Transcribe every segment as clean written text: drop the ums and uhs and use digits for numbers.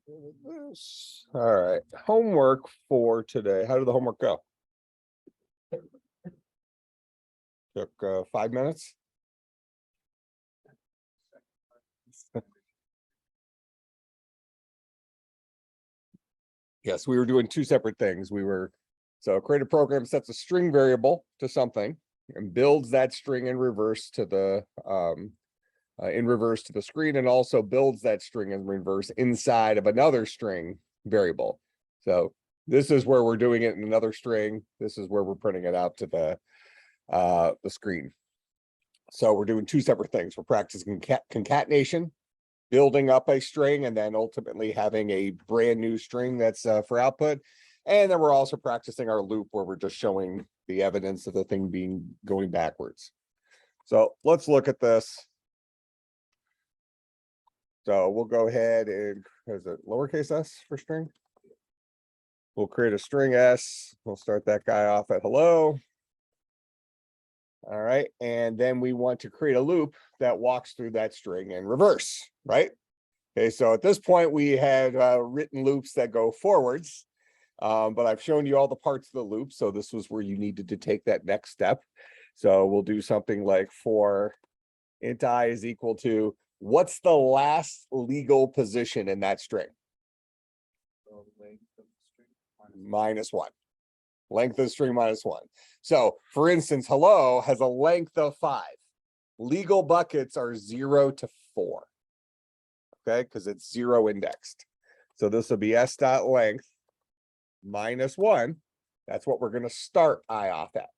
All right, homework for today. How did the homework go? Took 5 minutes. Yes, we were doing two separate things. So create a program sets a string variable to something and builds that string in reverse to the screen, and also builds that string in reverse inside of another string variable. So this is where we're doing it in another string. This is where we're printing it out to the screen. So we're doing two separate things. We're practicing concatenation, building up a string, and then ultimately having a brand new string that's for output. And then we're also practicing our loop, where we're just showing the evidence of the thing going backwards. So let's look at this. So we'll go ahead and, is it lowercase s for string? We'll create a string s. We'll start that guy off at hello. All right, and then we want to create a loop that walks through that string in reverse, right? Okay, so at this point we had written loops that go forwards, but I've shown you all the parts of the loop, so this was where you needed to take that next step. So we'll do something like for int I is equal to, what's the last legal position in that string? -1. Length of the string -1. So for instance, hello has a length of 5. Legal buckets are 0 to 4. Okay, because it's 0 indexed. So this will be s dot length -1. That's what we're going to start I off at.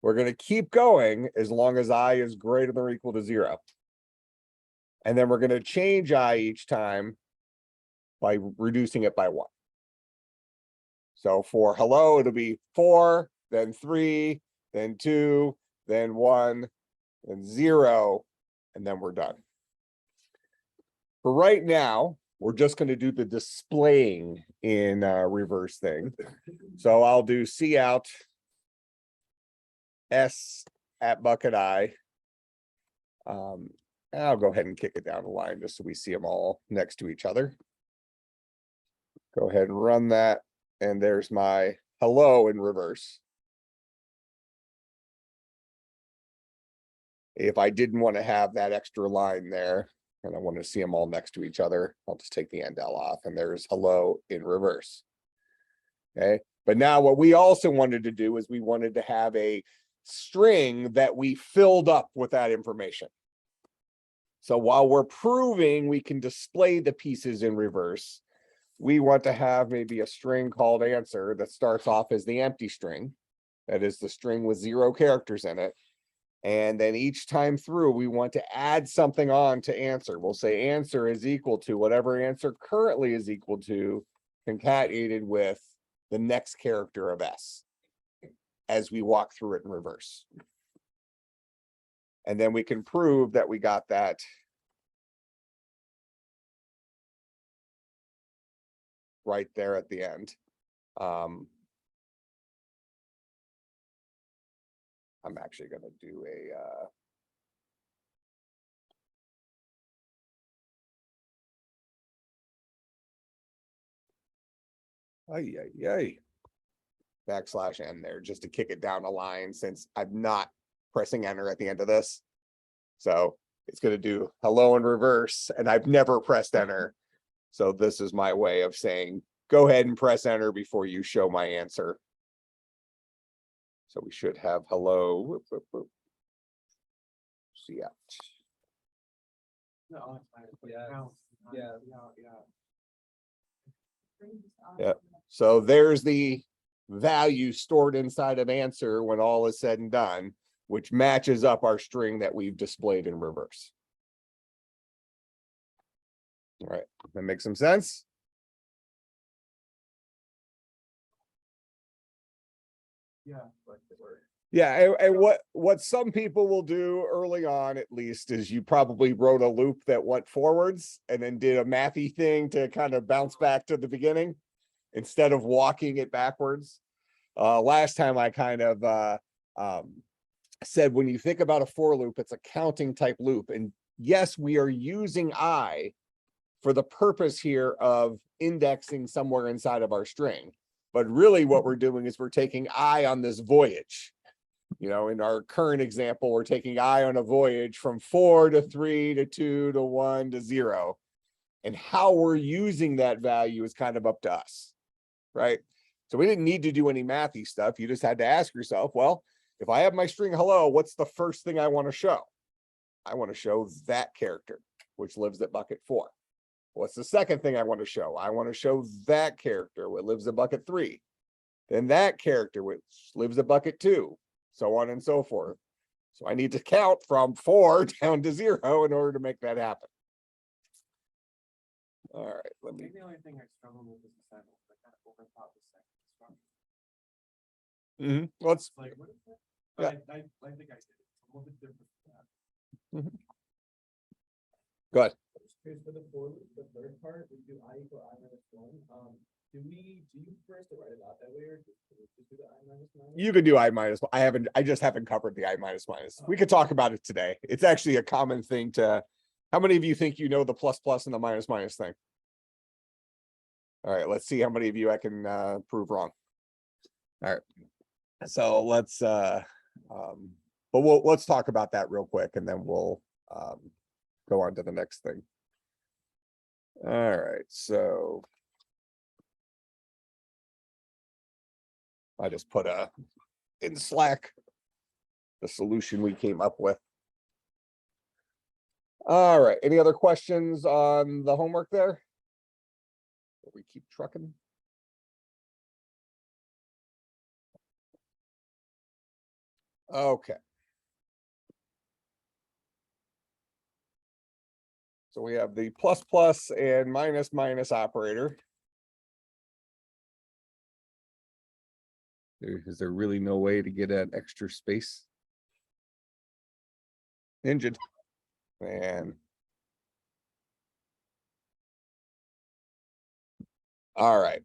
We're going to keep going as long as I is greater than or equal to 0. And then we're going to change I each time by reducing it by 1. So for hello, it'll be 4, then 3, then 2, then 1, then 0, and then we're done. For right now, we're just going to do the displaying in reverse thing. So I'll do cout s at bucket I. I'll go ahead and kick it down the line just so we see them all next to each other. Go ahead and run that. And there's my hello in reverse. If I didn't want to have that extra line there, and I want to see them all next to each other, I'll just take the endl off, and there's hello in reverse. Okay, but now what we also wanted to do is we wanted to have a string that we filled up with that information. So while we're proving we can display the pieces in reverse, we want to have maybe a string called answer that starts off as the empty string. That is the string with 0 characters in it. And then each time through, we want to add something on to answer. We'll say answer is equal to whatever answer currently is equal to, concatenated with the next character of s as we walk through it in reverse. And then we can prove that we got that right there at the end. I'm actually going to do a \n there just to kick it down a line, since I'm not pressing enter at the end of this. So it's going to do hello in reverse, and I've never pressed enter. So this is my way of saying, go ahead and press enter before you show my answer. So we should have hello. Whoop, whoop, whoop. Cout. Yeah. So there's the value stored inside of answer when all is said and done, which matches up our string that we've displayed in reverse. All right, that makes some sense. Yeah, and what some people will do early on, at least, is you probably wrote a loop that went forwards and then did a mathy thing to kind of bounce back to the beginning instead of walking it backwards. Last time I kind of said, when you think about a for loop, it's a counting type loop. And yes, we are using I for the purpose here of indexing somewhere inside of our string. But really what we're doing is we're taking I on this voyage. You know, in our current example, we're taking I on a voyage from 4 to 3 to 2 to 1 to 0. And how we're using that value is kind of up to us, right? So we didn't need to do any mathy stuff. You just had to ask yourself, well, if I have my string hello, what's the first thing I want to show? I want to show that character, which lives at bucket 4. What's the second thing I want to show? I want to show that character, which lives at bucket 3. Then that character, which lives at bucket 2, so on and so forth. So I need to count from 4 down to 0 in order to make that happen. All right, let me. The only thing I struggle with is the second. I kind of overthought the second structure. Let's. Like, what is that? Yeah. I think I did it. A little bit different than that. Go ahead. Here's for the for loop, the third part, we do I equal I minus 1. Do you first write it out that way, or just do the I minus minus? You could do I minus. I just haven't covered the I minus minus. We could talk about it today. It's actually a common thing to. How many of you think you know the plus plus and the minus minus thing? All right, let's see how many of you I can prove wrong. All right, so let's let's talk about that real quick, and then we'll go on to the next thing. All right, so I just put in Slack the solution we came up with. All right, any other questions on the homework there? We keep trucking. Okay. So we have the plus plus and minus minus operator. Is there really no way to get an extra space? Engine. Man. All right.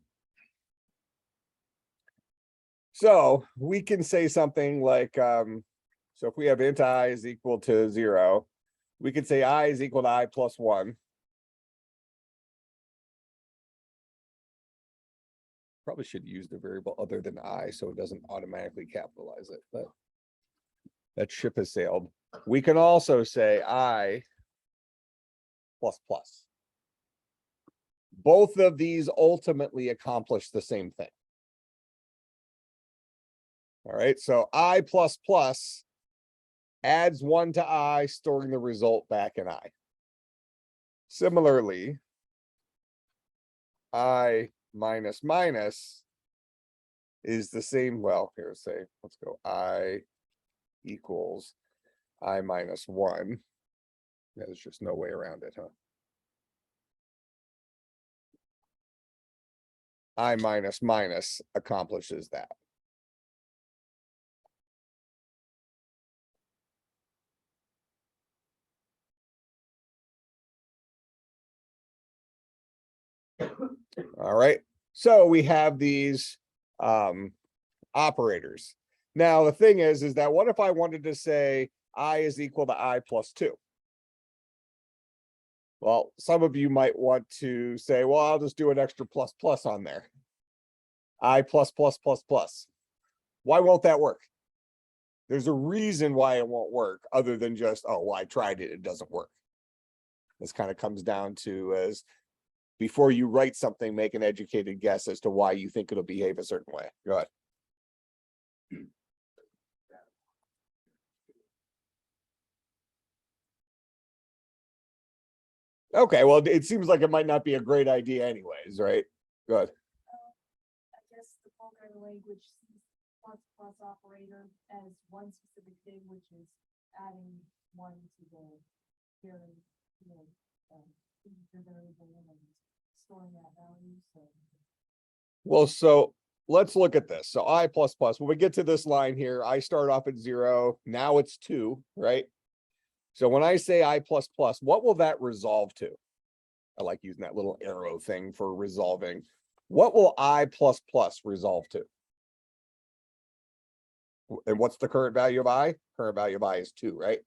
So we can say something like, so if we have int I is equal to 0, we could say I is equal to I plus 1. Probably should use the variable other than I so it doesn't automatically capitalize it, but that ship has sailed. We can also say I plus plus. Both of these ultimately accomplish the same thing. All right, so I plus plus adds 1 to I, storing the result back in I. Similarly, I minus minus is the same. Well, here, say, let's go I equals I minus 1. Yeah, there's just no way around it, huh? I minus minus accomplishes that. All right, so we have these operators. Now the thing is that what if I wanted to say I is equal to I plus 2? Well, some of you might want to say, well, I'll just do an extra plus plus on there. I plus plus plus plus. Why won't that work? There's a reason why it won't work, other than just, oh, well, I tried it, it doesn't work. This kind of comes down to, as before you write something, make an educated guess as to why you think it'll behave a certain way. Go ahead. Okay, well, it seems like it might not be a great idea anyways, right? Go ahead. I guess the programming language sees plus plus operator as one specific thing, which is adding 1 to the variable, variable and storing that value. So, well, so let's look at this. So I plus plus, when we get to this line here, I start off at 0. Now it's 2, right? So when I say I plus plus, what will that resolve to? I like using that little arrow thing for resolving. What will I plus plus resolve to? And what's the current value of I? Current value of I is 2, right?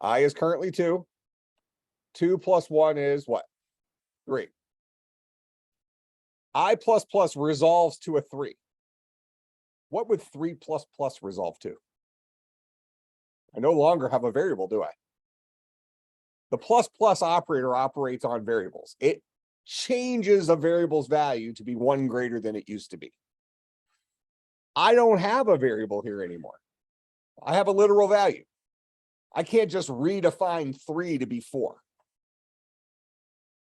I is currently 2. 2 plus 1 is what? 3. I plus plus resolves to a 3. What would 3 plus plus resolve to? I no longer have a variable, do I? The plus plus operator operates on variables. It changes a variable's value to be 1 greater than it used to be. I don't have a variable here anymore. I have a literal value. I can't just redefine 3 to be 4.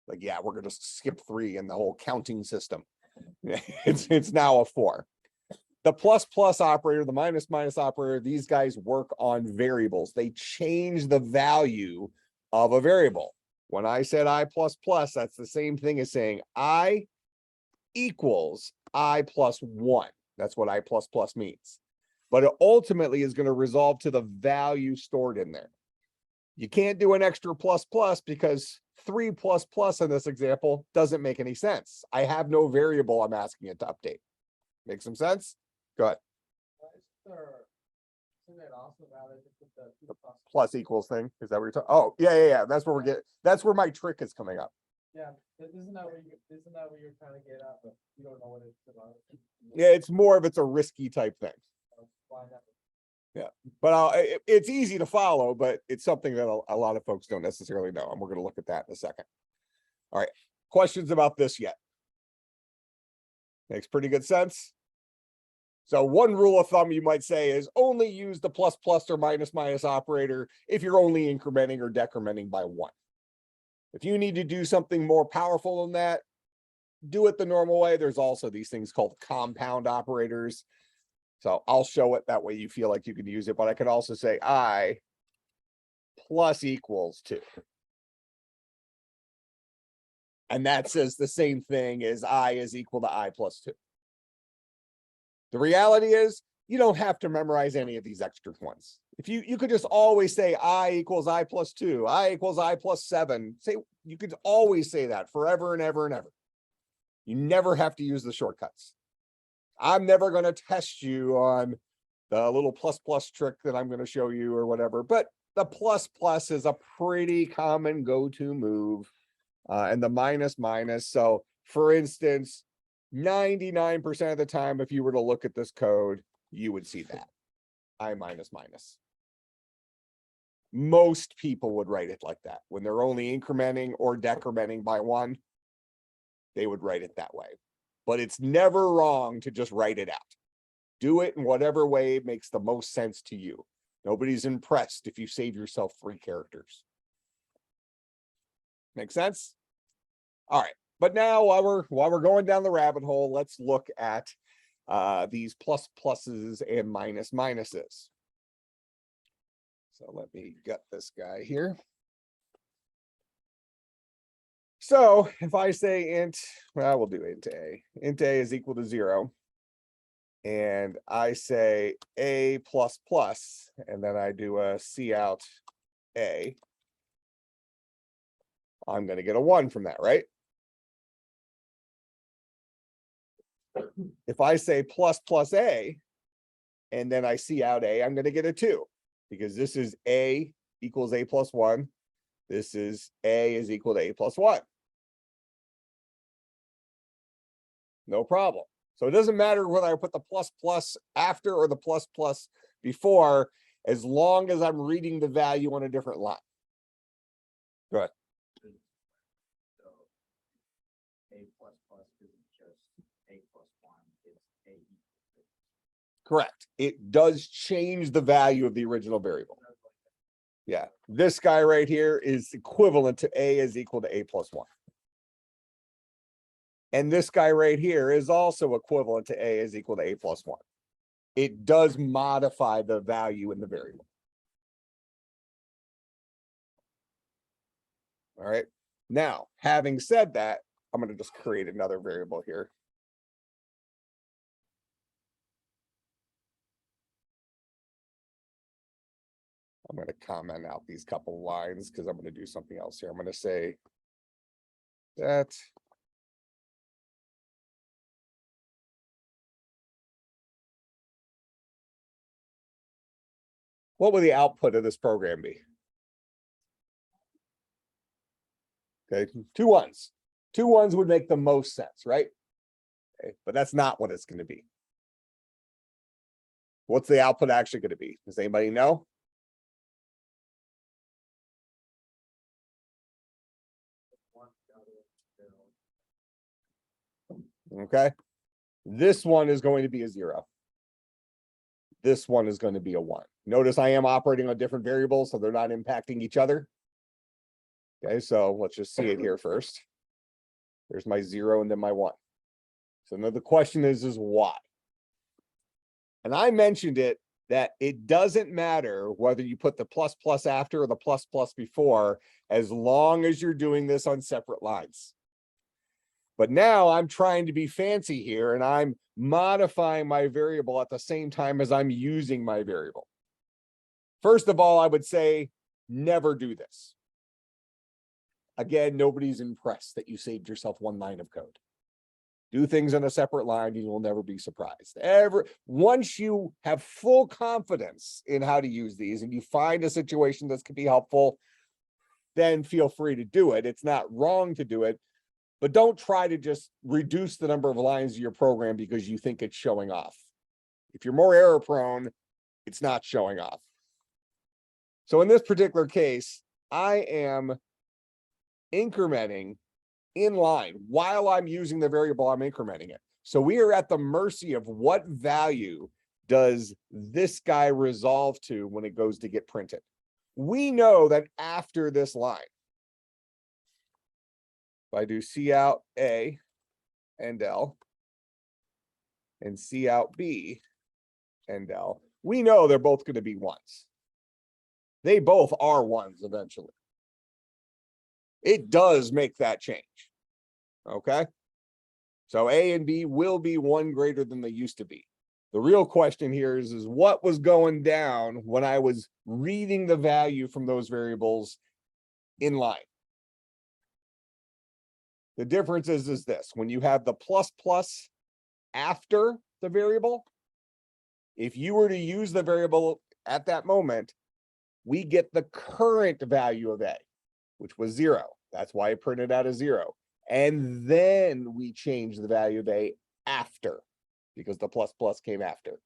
Like, yeah, we're going to skip 3 in the whole counting system. It's now a 4. The plus plus operator, the minus minus operator, these guys work on variables. They change the value of a variable. When I said I plus plus, that's the same thing as saying I equals I plus 1. That's what I plus plus means. But it ultimately is going to resolve to the value stored in there. You can't do an extra plus plus because 3 plus plus in this example doesn't make any sense. I have no variable I'm asking it to update. Make some sense? Go ahead. Isn't it also valid to put the Plus equals thing. Is that what you're talking? Oh, yeah. That's where we're getting. That's where my trick is coming up. Yeah, isn't that where you're trying to get at, but you don't know what it's about? Yeah, it's more of it's a risky type thing. Yeah, but it's easy to follow, but it's something that a lot of folks don't necessarily know, and we're going to look at that in a second. All right, questions about this yet? Makes pretty good sense. So one rule of thumb you might say is only use the plus plus or minus minus operator if you're only incrementing or decrementing by 1. If you need to do something more powerful than that, do it the normal way. There's also these things called compound operators. So I'll show it that way you feel like you can use it, but I could also say I plus equals 2. And that says the same thing as I is equal to I plus 2. The reality is you don't have to memorize any of these extra ones. If you could just always say I equals I plus 2, I equals I plus 7. Say, you could always say that forever and ever and ever. You never have to use the shortcuts. I'm never going to test you on the little plus plus trick that I'm going to show you or whatever, but the plus plus is a pretty common go-to move, and the minus minus. So for instance, 99% of the time, if you were to look at this code, you would see that I minus minus. Most people would write it like that. When they're only incrementing or decrementing by 1, they would write it that way. But it's never wrong to just write it out. Do it in whatever way makes the most sense to you. Nobody's impressed if you save yourself 3 characters. Make sense? All right. But now while we're going down the rabbit hole, let's look at these plus pluses and minus minuses. So let me get this guy here. So if I say int, well, we'll do int a. Int a is equal to 0. And I say a plus plus, and then I do a cout a. I'm going to get a 1 from that, right? If I say plus plus a, and then I cout a, I'm going to get a 2, because this is a equals a plus 1. This is a is equal to a plus 1. No problem. So it doesn't matter whether I put the plus plus after or the plus plus before, as long as I'm reading the value on a different line. Go ahead. So a plus plus isn't just a plus 1, it's a equals. Correct. It does change the value of the original variable. Yeah. This guy right here is equivalent to a is equal to a plus 1. And this guy right here is also equivalent to a is equal to a plus 1. It does modify the value in the variable. All right. Now, having said that, I'm going to just create another variable here. I'm going to comment out these couple lines because I'm going to do something else here. I'm going to say that what will the output of this program be? Okay, 2 1s. Two ones would make the most sense, right? Okay, but that's not what it's going to be. What's the output actually going to be? Does anybody know? Okay. This one is going to be a 0. This one is going to be a 1. Notice I am operating on different variables, so they're not impacting each other. Okay, so let's just see it here first. There's my 0 and then my 1. So now the question is why? And I mentioned it, that it doesn't matter whether you put the plus plus after or the plus plus before, as long as you're doing this on separate lines. But now I'm trying to be fancy here and I'm modifying my variable at the same time as I'm using my variable. First of all, I would say never do this. Again, nobody's impressed that you saved yourself one line of code. Do things on a separate line, you will never be surprised. Once you have full confidence in how to use these and you find a situation that could be helpful, then feel free to do it. It's not wrong to do it, but don't try to just reduce the number of lines of your program because you think it's showing off. If you're more error prone, it's not showing off. So in this particular case, I am incrementing in line while I'm using the variable, I'm incrementing it. So we are at the mercy of what value does this guy resolve to when it goes to get printed. We know that after this line, if I do C out A and L and C out B and L, we know they're both going to be 1s. They both are 1s eventually. It does make that change. Okay. So A and B will be 1 greater than they used to be. The real question here is what was going down when I was reading the value from those variables in line. The difference is this: when you have the plus plus after the variable, if you were to use the variable at that moment, we get the current value of A, which was 0. That's why I printed out a 0. And then we change the value of A after, because the plus plus came after.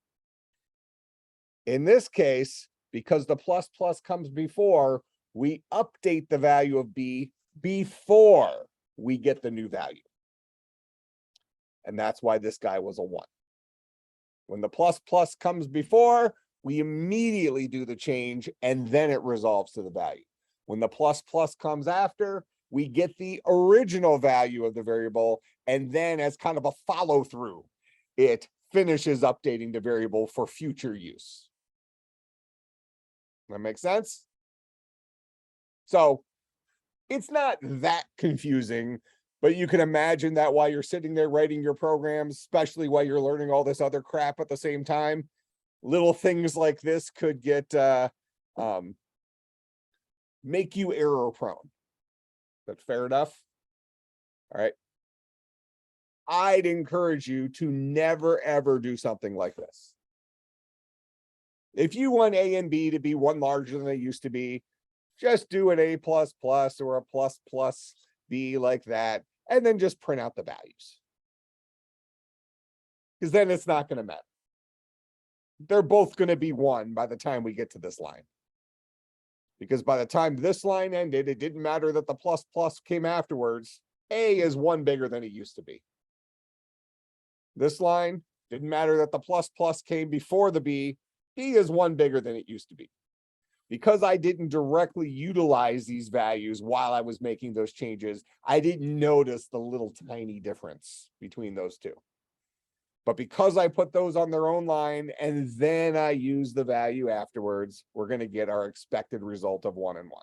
In this case, because the plus plus comes before, we update the value of B before we get the new value. And that's why this guy was a 1. When the plus plus comes before, we immediately do the change and then it resolves to the value. When the plus plus comes after, we get the original value of the variable, and then as kind of a follow through, it finishes updating the variable for future use. That makes sense? So it's not that confusing, but you can imagine that while you're sitting there writing your programs, especially while you're learning all this other crap at the same time, little things like this could get make you error prone. That's fair enough. All right. I'd encourage you to never, ever do something like this. If you want A and B to be 1 larger than they used to be, just do an A++ or a plus B like that, and then just print out the values. Because then it's not going to matter. They're both going to be 1 by the time we get to this line. Because by the time this line ended, it didn't matter that the plus plus came afterwards. A is 1 bigger than it used to be. This line didn't matter that the plus plus came before the B. B is 1 bigger than it used to be. Because I didn't directly utilize these values while I was making those changes, I didn't notice the little tiny difference between those two. But because I put those on their own line and then I use the value afterwards, we're going to get our expected result of 1 and 1.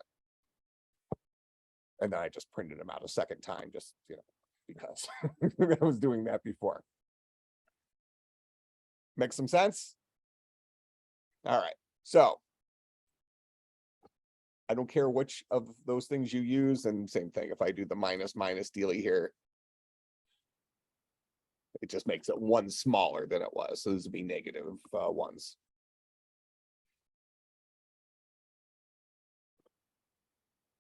And then I just printed them out a second time, just, because I was doing that before. Make some sense? All right. So I don't care which of those things you use. And same thing, if I do the minus dealy here, it just makes it 1 smaller than it was. So this would be negative 1s.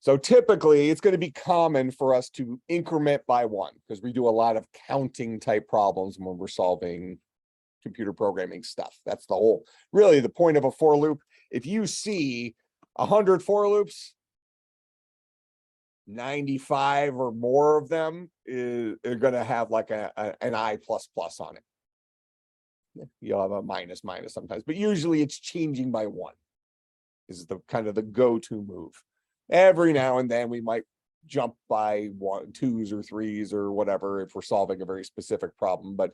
So typically it's going to be common for us to increment by one because we do a lot of counting type problems when we're solving computer programming stuff. That's the whole, really the point of a for loop. If you see 100 for loops, 95 or more of them are going to have like an I++ on it. You'll have a minus sometimes, but usually it's changing by one is the kind of the go-to move. Every now and then we might jump by one, twos or threes or whatever if we're solving a very specific problem. But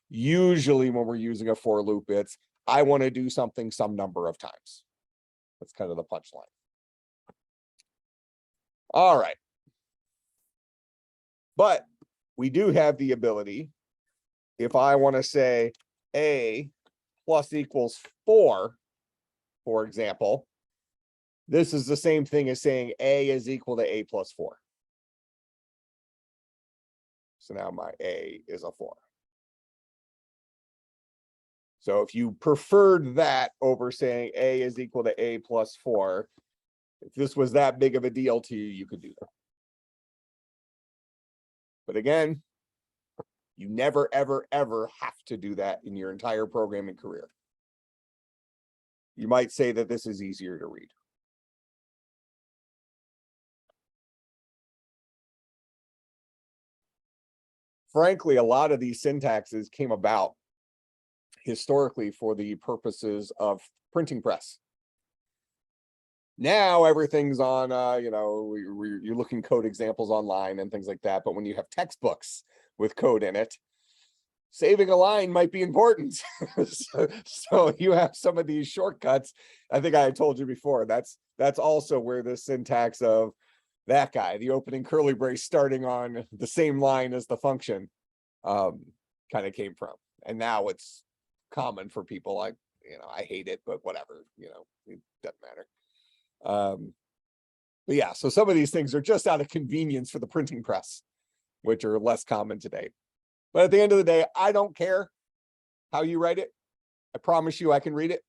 usually when we're using a for loop, it's I want to do something some number of times. That's kind of the punchline. All right. But we do have the ability, if I want to say a plus equals 4, for example, this is the same thing as saying a is equal to a plus 4. So now my a is a 4. So if you preferred that over saying a is equal to a plus 4, if this was that big of a deal to you, you could do that. But again, you never, ever, ever have to do that in your entire programming career. You might say that this is easier to read. Frankly, a lot of these syntaxes came about historically for the purposes of printing press. Now everything's on, you're looking code examples online and things like that. But when you have textbooks with code in it, saving a line might be important. so you have some of these shortcuts. I think I told you before, that's also where the syntax of that guy, the opening curly brace starting on the same line as the function, kind of came from. And now it's common for people. I hate it, but whatever, it doesn't matter. But yeah, so some of these things are just out of convenience for the printing press, which are less common today. But at the end of the day, I don't care how you write it. I promise you I can read it.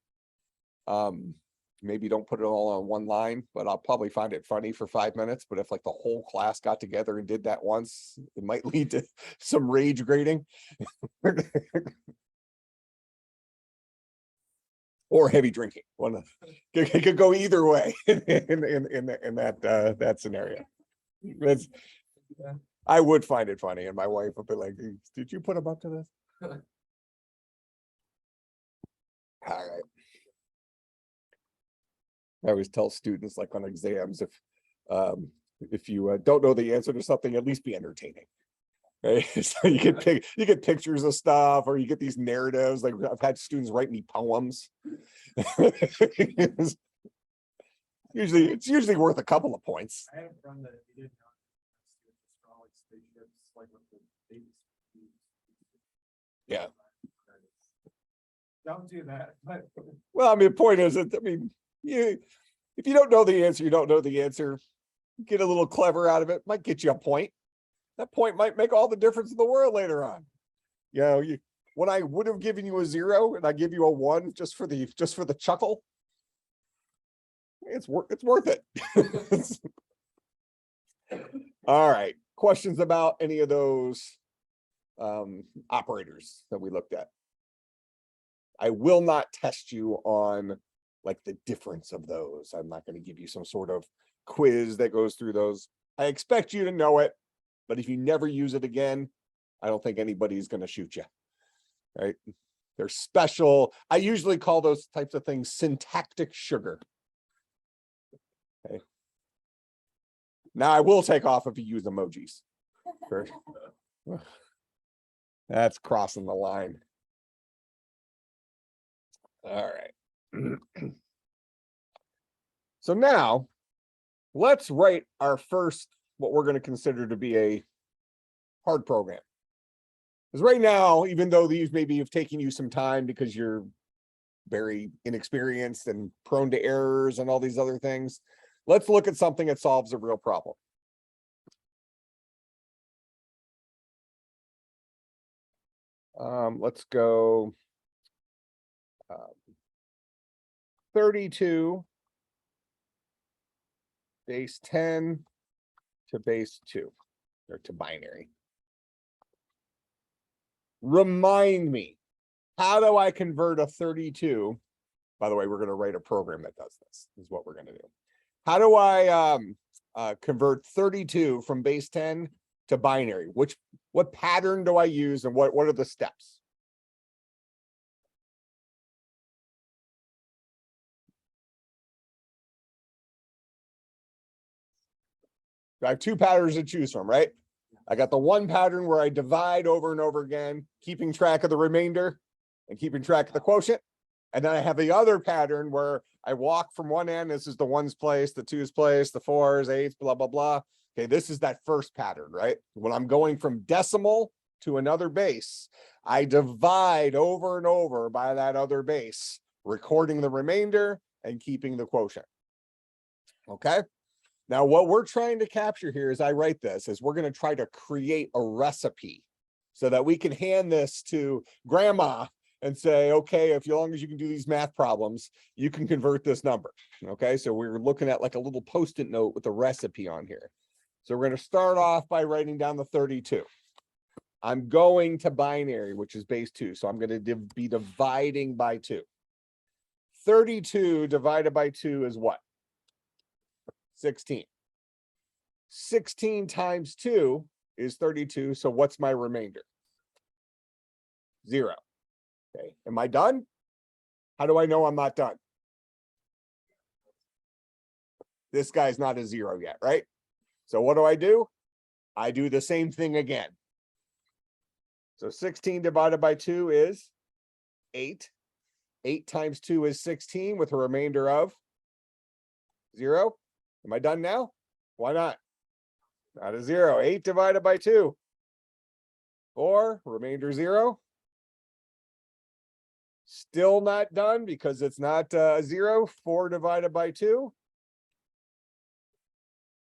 Maybe don't put it all on one line, but I'll probably find it funny for 5 minutes. But if like the whole class got together and did that once, it might lead to some rage grading. Or heavy drinking. It could go either way in that scenario. I would find it funny, and my wife would be like, "Did you put him up to this?" All right. I always tell students, like on exams, if you don't know the answer to something, at least be entertaining. Right? So you get pictures of stuff, or you get these narratives. Like I've had students write me poems. It's usually worth a couple of points. I had a friend that he didn't know spaceships, like with the babies. Yeah. Don't do that. But Well, I mean, the point is that if you don't know the answer, you don't know the answer. Get a little clever out of it. Might get you a point. That point might make all the difference in the world later on. When I would have given you a 0 and I give you a 1 just for the chuckle, it's worth it. All right. Questions about any of those operators that we looked at? I will not test you on like the difference of those. I'm not going to give you some sort of quiz that goes through those. I expect you to know it, but if you never use it again, I don't think anybody's going to shoot you. Right? They're special. I usually call those types of things syntactic sugar. Okay. Now I will take off if you use emojis. That's crossing the line. All right. So now let's write our first, what we're going to consider to be a hard program. Because right now, even though these maybe have taken you some time because you're very inexperienced and prone to errors and all these other things, let's look at something that solves a real problem. Let's go 32 base 10 to base 2 or to binary. Remind me, how do I convert a 32? By the way, we're going to write a program that does this, is what we're going to do. How do I convert 32 from base 10 to binary? What pattern do I use and what are the steps? I have two patterns to choose from, right? I got the one pattern where I divide over and over again, keeping track of the remainder and keeping track of the quotient. And then I have the other pattern where I walk from one end. This is the ones place, the twos place, the fours, eights, blah, blah, blah. Okay, this is that first pattern, right? When I'm going from decimal to another base, I divide over and over by that other base, recording the remainder and keeping the quotient. Okay. Now, what we're trying to capture here as I write this is we're going to try to create a recipe so that we can hand this to grandma and say, okay, if as long as you can do these math problems, you can convert this number. Okay, so we're looking at like a little post-it note with a recipe on here. So we're going to start off by writing down the 32. I'm going to binary, which is base 2. So I'm going to be dividing by 2. 32 divided by 2 is what? 16. 16 times 2 is 32. So what's my remainder? 0. Okay. Am I done? How do I know I'm not done? This guy's not a 0 yet, right? So what do? I do the same thing again. So 16 divided by 2 is 8. 8 times 2 is 16 with a remainder of 0. Am I done now? Why not? Not a 0. 8 divided by 2. 4, remainder 0. Still not done because it's not 0. 4 divided by 2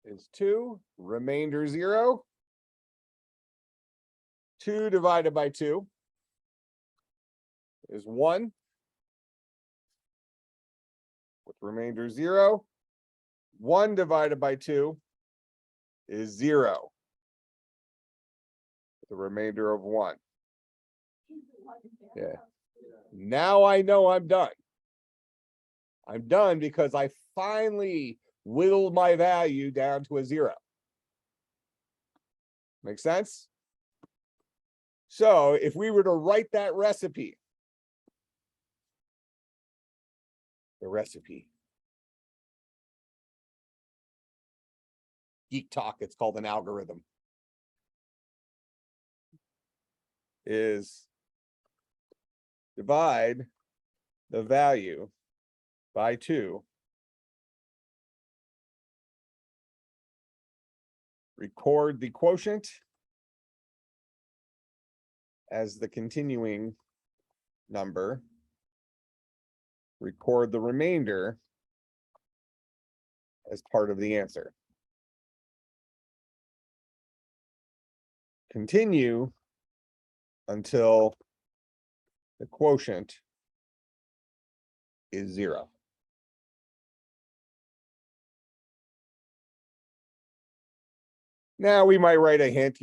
is 2. Remainder 0. 2 divided by 2 is 1. With remainder 0. 1 divided by 2 is 0. The remainder of 1. Yeah. Now I know I'm done. I'm done because I finally whittled my value down to a 0. Make sense? So if we were to write that recipe, geek talk, it's called an algorithm, is divide the value by 2, record the quotient as the continuing number, record the remainder as part of the answer. Continue until the quotient is 0. Now we might write a hint,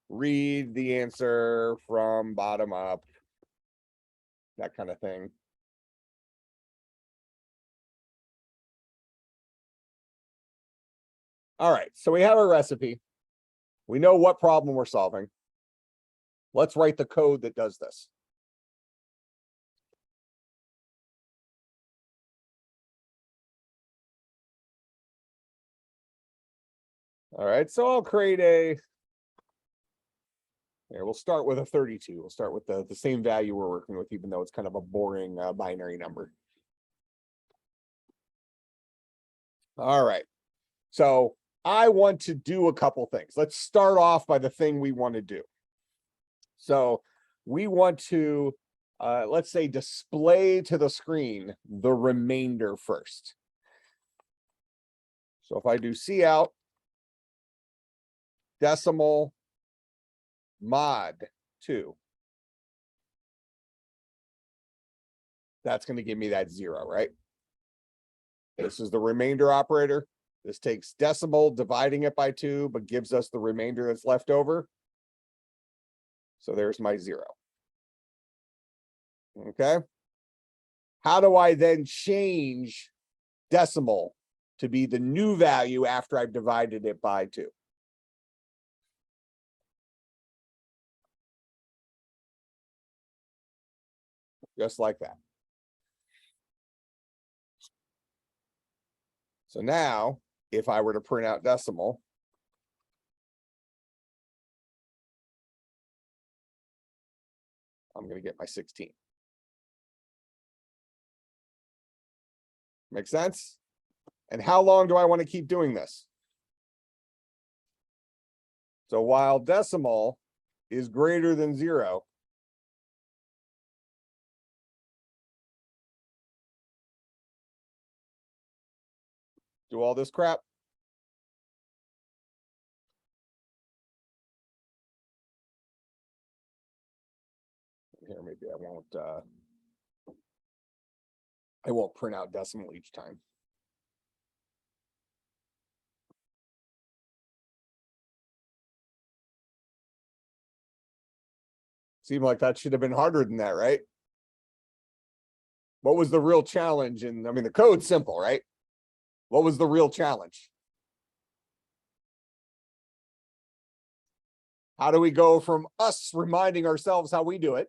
read the answer from bottom up, that kind of thing. All right, so we have a recipe. We know what problem we're solving. Let's write the code that does this. All right, so I'll create we'll start with a 32. We'll start with the same value we're working with, even though it's kind of a boring binary number. All right, so I want to do a couple things. Let's start off by the thing we want to do. So we want to, let's say, display to the screen the remainder first. So if I do cout decimal mod 2, that's going to give me that 0, right? This is the remainder operator. This takes decimal, dividing it by 2, but gives us the remainder that's left over. So there's my 0. Okay. How do I then change decimal to be the new value after I've divided it by 2? Just like that. So now, if I were to print out decimal, I'm going to get my 16. Make sense? And how long do I want to keep doing this? So while decimal is greater than 0, do all this crap. Here, maybe I won't print out decimal each time. Seemed like that should have been harder than that, right? What was the real challenge? And I mean, the code's simple, right? What was the real challenge? How do we go from us reminding ourselves how we do it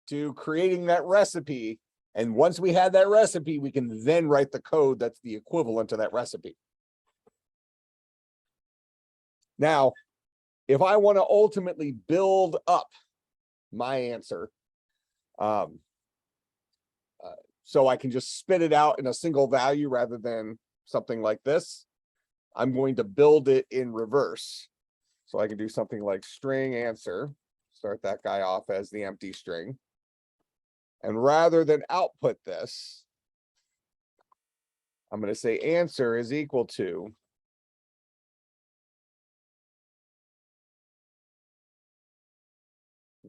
to creating that recipe? And once we had that recipe, we can then write the code that's the equivalent to that recipe. Now, if I want to ultimately build up my answer, so I can just spit it out in a single value rather than something like this, I'm going to build it in reverse. So I can do something like string answer, start that guy off as the empty string. And rather than output this, I'm going to say answer is equal to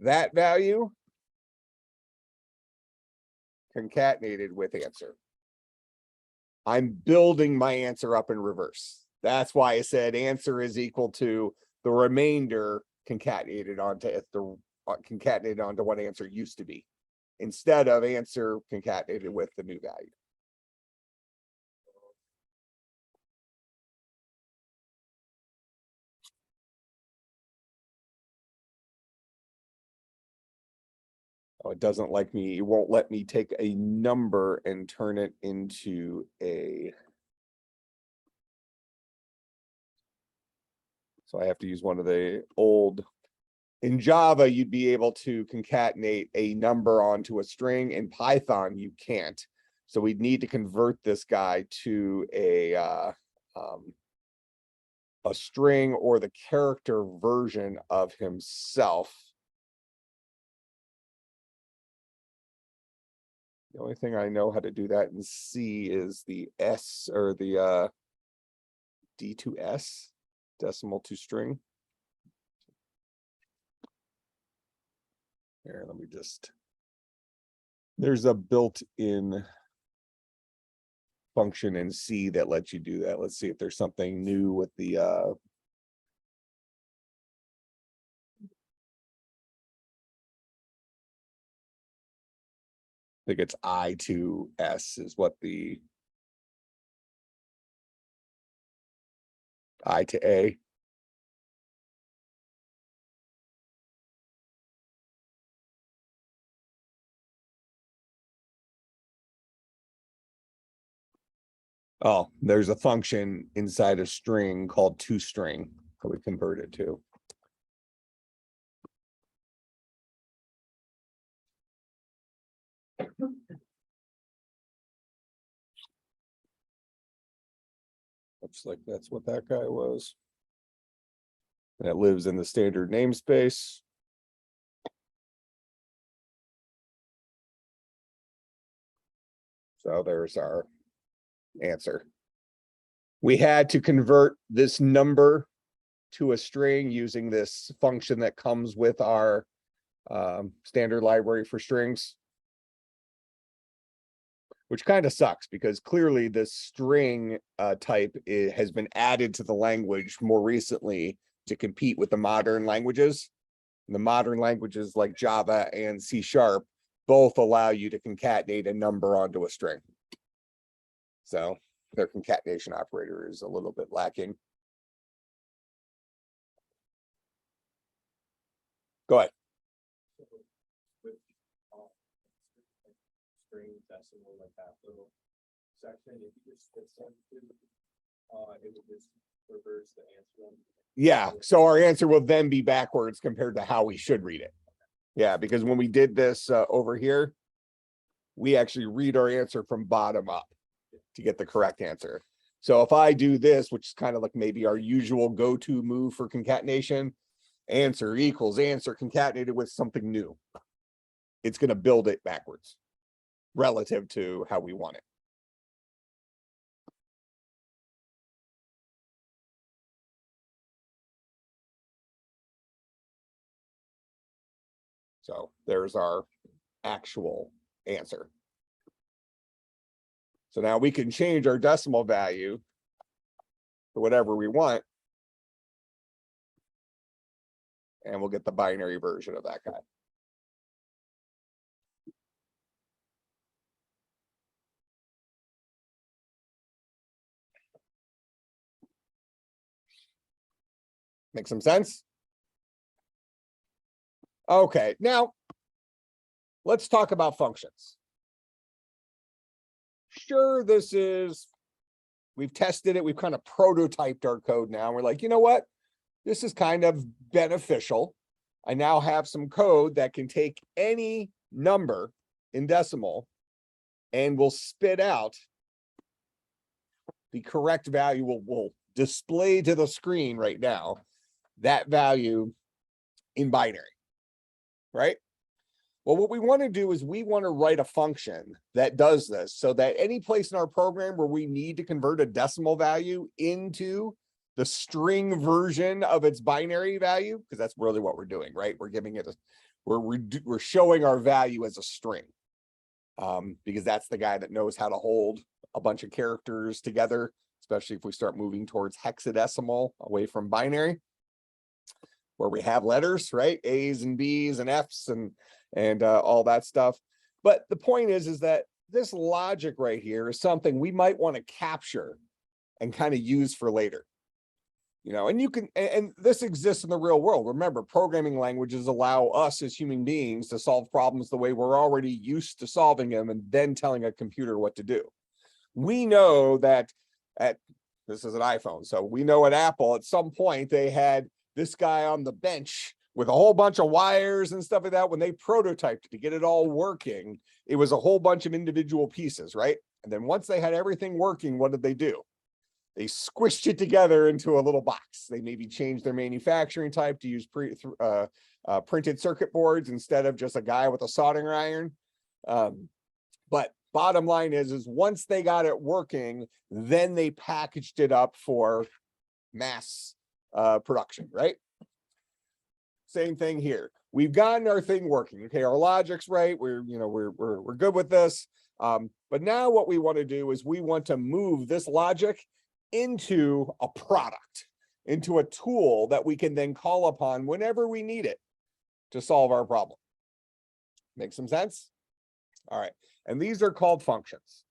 that value concatenated with answer. I'm building my answer up in reverse. That's why I said answer is equal to the remainder concatenated onto what answer used to be, instead of answer concatenated with the new value. Oh, it doesn't like me. It won't let me take a number and turn it into a. So I have to use one of the old. In Java, you'd be able to concatenate a number onto a string. In Python, you can't. So we'd need to convert this guy to a string or the character version of himself. The only thing I know how to do that in C is the S or the D2S, decimal to string. Here, let me just, there's a built-in function in C that lets you do that. Let's see if there's something new with the I think it's I to S is what the I to A. Oh, there's a function inside a string called toString that we convert it to. Looks like that's what that guy was. And it lives in the standard namespace. So there's our answer. We had to convert this number to a string using this function that comes with our standard library for strings. which kind of sucks because clearly this string type has been added to the language more recently to compete with the modern languages. And the modern languages like Java and C# both allow you to concatenate a number onto a string. So their concatenation operator is a little bit lacking. Go ahead. With string decimal, like that little section, if you just split some to, it would just reverse the answer. Yeah, so our answer will then be backwards compared to how we should read it. Yeah, because when we did this over here, we actually read our answer from bottom up to get the correct answer. So if I do this, which is kind of like maybe our usual go-to move for concatenation, answer equals answer concatenated with something new, it's going to build it backwards relative to how we want it. So there's our actual answer. So now we can change our decimal value to whatever we want. And we'll get the binary version of that guy. Make some sense? Okay, now let's talk about functions. Sure, we've tested it, we've kind of prototyped our code now. We're like, you know what? This is kind of beneficial. I now have some code that can take any number in decimal and will spit out the correct value. Will display to the screen right now that value in binary, right? Well, what we want to do is we want to write a function that does this so that any place in our program where we need to convert a decimal value into the string version of its binary value, because that's really what we're doing, right? We're giving it we're showing our value as a string, because that's the guy that knows how to hold a bunch of characters together, especially if we start moving towards hexadecimal away from binary, where we have letters, right? A's and B's and F's and all that stuff. But the point is that this logic right here is something we might want to capture and kind of use for later. You know, and you can, and this exists in the real world. Remember, programming languages allow us as human beings to solve problems the way we're already used to solving them and then telling a computer what to do. We know that this is an iPhone. So we know at Apple, at some point, they had this guy on the bench with a whole bunch of wires and stuff like that. When they prototyped to get it all working, it was a whole bunch of individual pieces, right? And then once they had everything working, what did they do? They squished it together into a little box. They maybe changed their manufacturing type to use printed circuit boards instead of just a guy with a soldering iron. But bottom line is once they got it working, then they packaged it up for mass production, right? Same thing here. We've gotten our thing working. Okay, our logic's right. We're good with this. But now what we want to do is we want to move this logic into a product, into a tool that we can then call upon whenever we need it to solve our problem. Make some sense? All right. And these are called functions.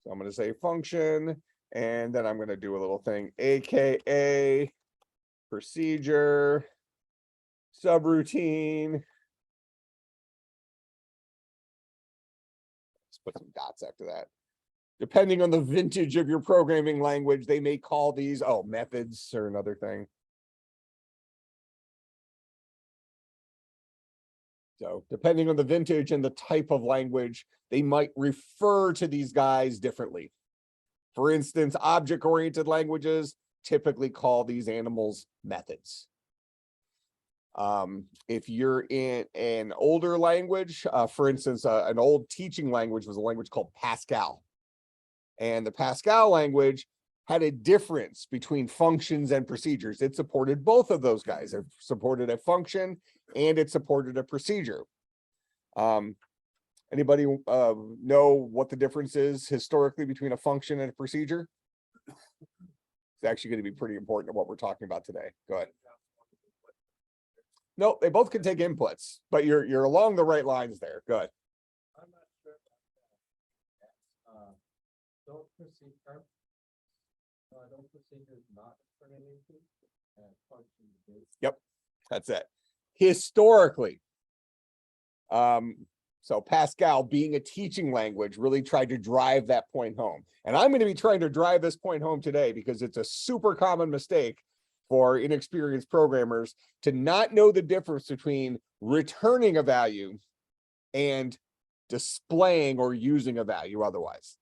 So I'm going to say function, and then I'm going to do a little thing, AKA procedure, subroutine. Let's put some dots after that. Depending on the vintage of your programming language, they may call these, methods or another thing. So depending on the vintage and the type of language, they might refer to these guys differently. For instance, object-oriented languages typically call these animals methods. If you're in an older language, for instance, an old teaching language was a language called Pascal. And the Pascal language had a difference between functions and procedures. It supported both of those guys. It supported a function and it supported a procedure. Anybody know what the difference is historically between a function and a procedure? It's actually going to be pretty important to what we're talking about today. Go ahead. No, they both can take inputs, but you're along the right lines there. Go ahead. I'm not sure about that. Don't procedures not turn into function based? Yep, that's it. Historically, so Pascal, being a teaching language, really tried to drive that point home. And I'm going to be trying to drive this point home today because it's a super common mistake for inexperienced programmers to not know the difference between returning a value and displaying or using a value otherwise.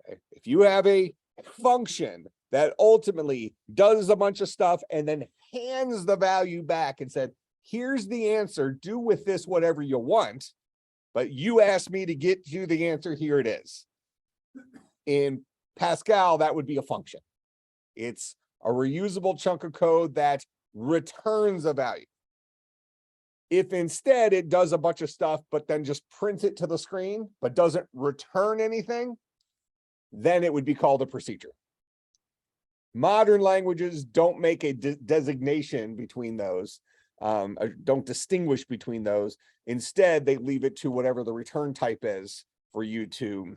Okay? If you have a function that ultimately does a bunch of stuff and then hands the value back and said, here's the answer, do with this whatever you want, but you asked me to get you the answer, here it is. In Pascal, that would be a function. It's a reusable chunk of code that returns a value. If instead it does a bunch of stuff, but then just prints it to the screen, but doesn't return anything, then it would be called a procedure. Modern languages don't make a designation between those, don't distinguish between those. Instead, they leave it to whatever the return type is for you to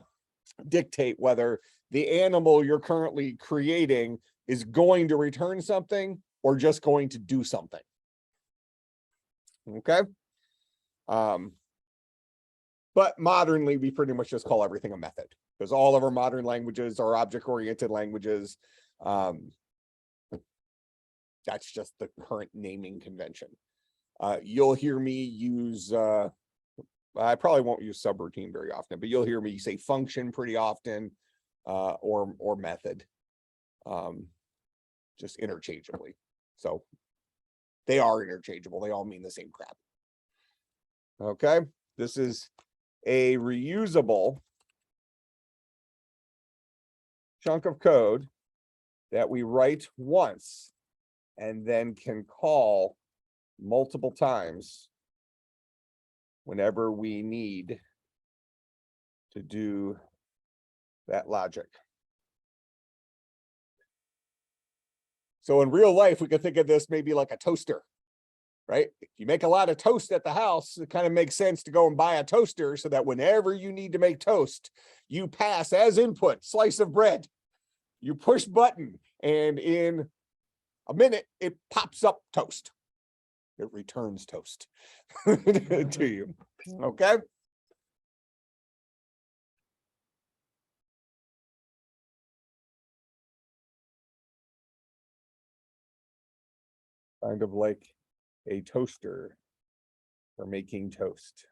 dictate whether the animal you're currently creating is going to return something or just going to do something. Okay. But modernly, we pretty much just call everything a method because all of our modern languages are object-oriented languages. That's just the current naming convention. You'll hear me use, I probably won't use subroutine very often, but you'll hear me say function pretty often, or method, just interchangeably. So they are interchangeable. They all mean the same crap. Okay, this is a reusable chunk of code that we write once and then can call multiple times whenever we need to do that logic. So in real life, we could think of this maybe like a toaster, right? If you make a lot of toast at the house, it kind of makes sense to go and buy a toaster so that whenever you need to make toast, you pass as input slice of bread. You push button, and in a minute, it pops up toast. It returns toast to you. Okay. Kind of like a toaster for making toast.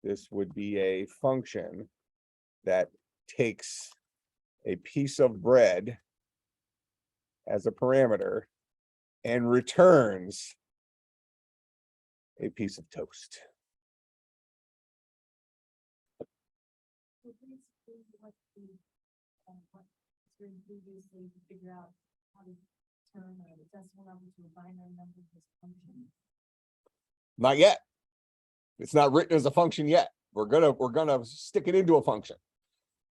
This would be a function that takes a piece of bread as a parameter and returns a piece of toast. So basically, what was previously to figure out how to turn a decimal number to a binary number with this function? Not yet. It's not written as a function yet. We're gonna stick it into a function.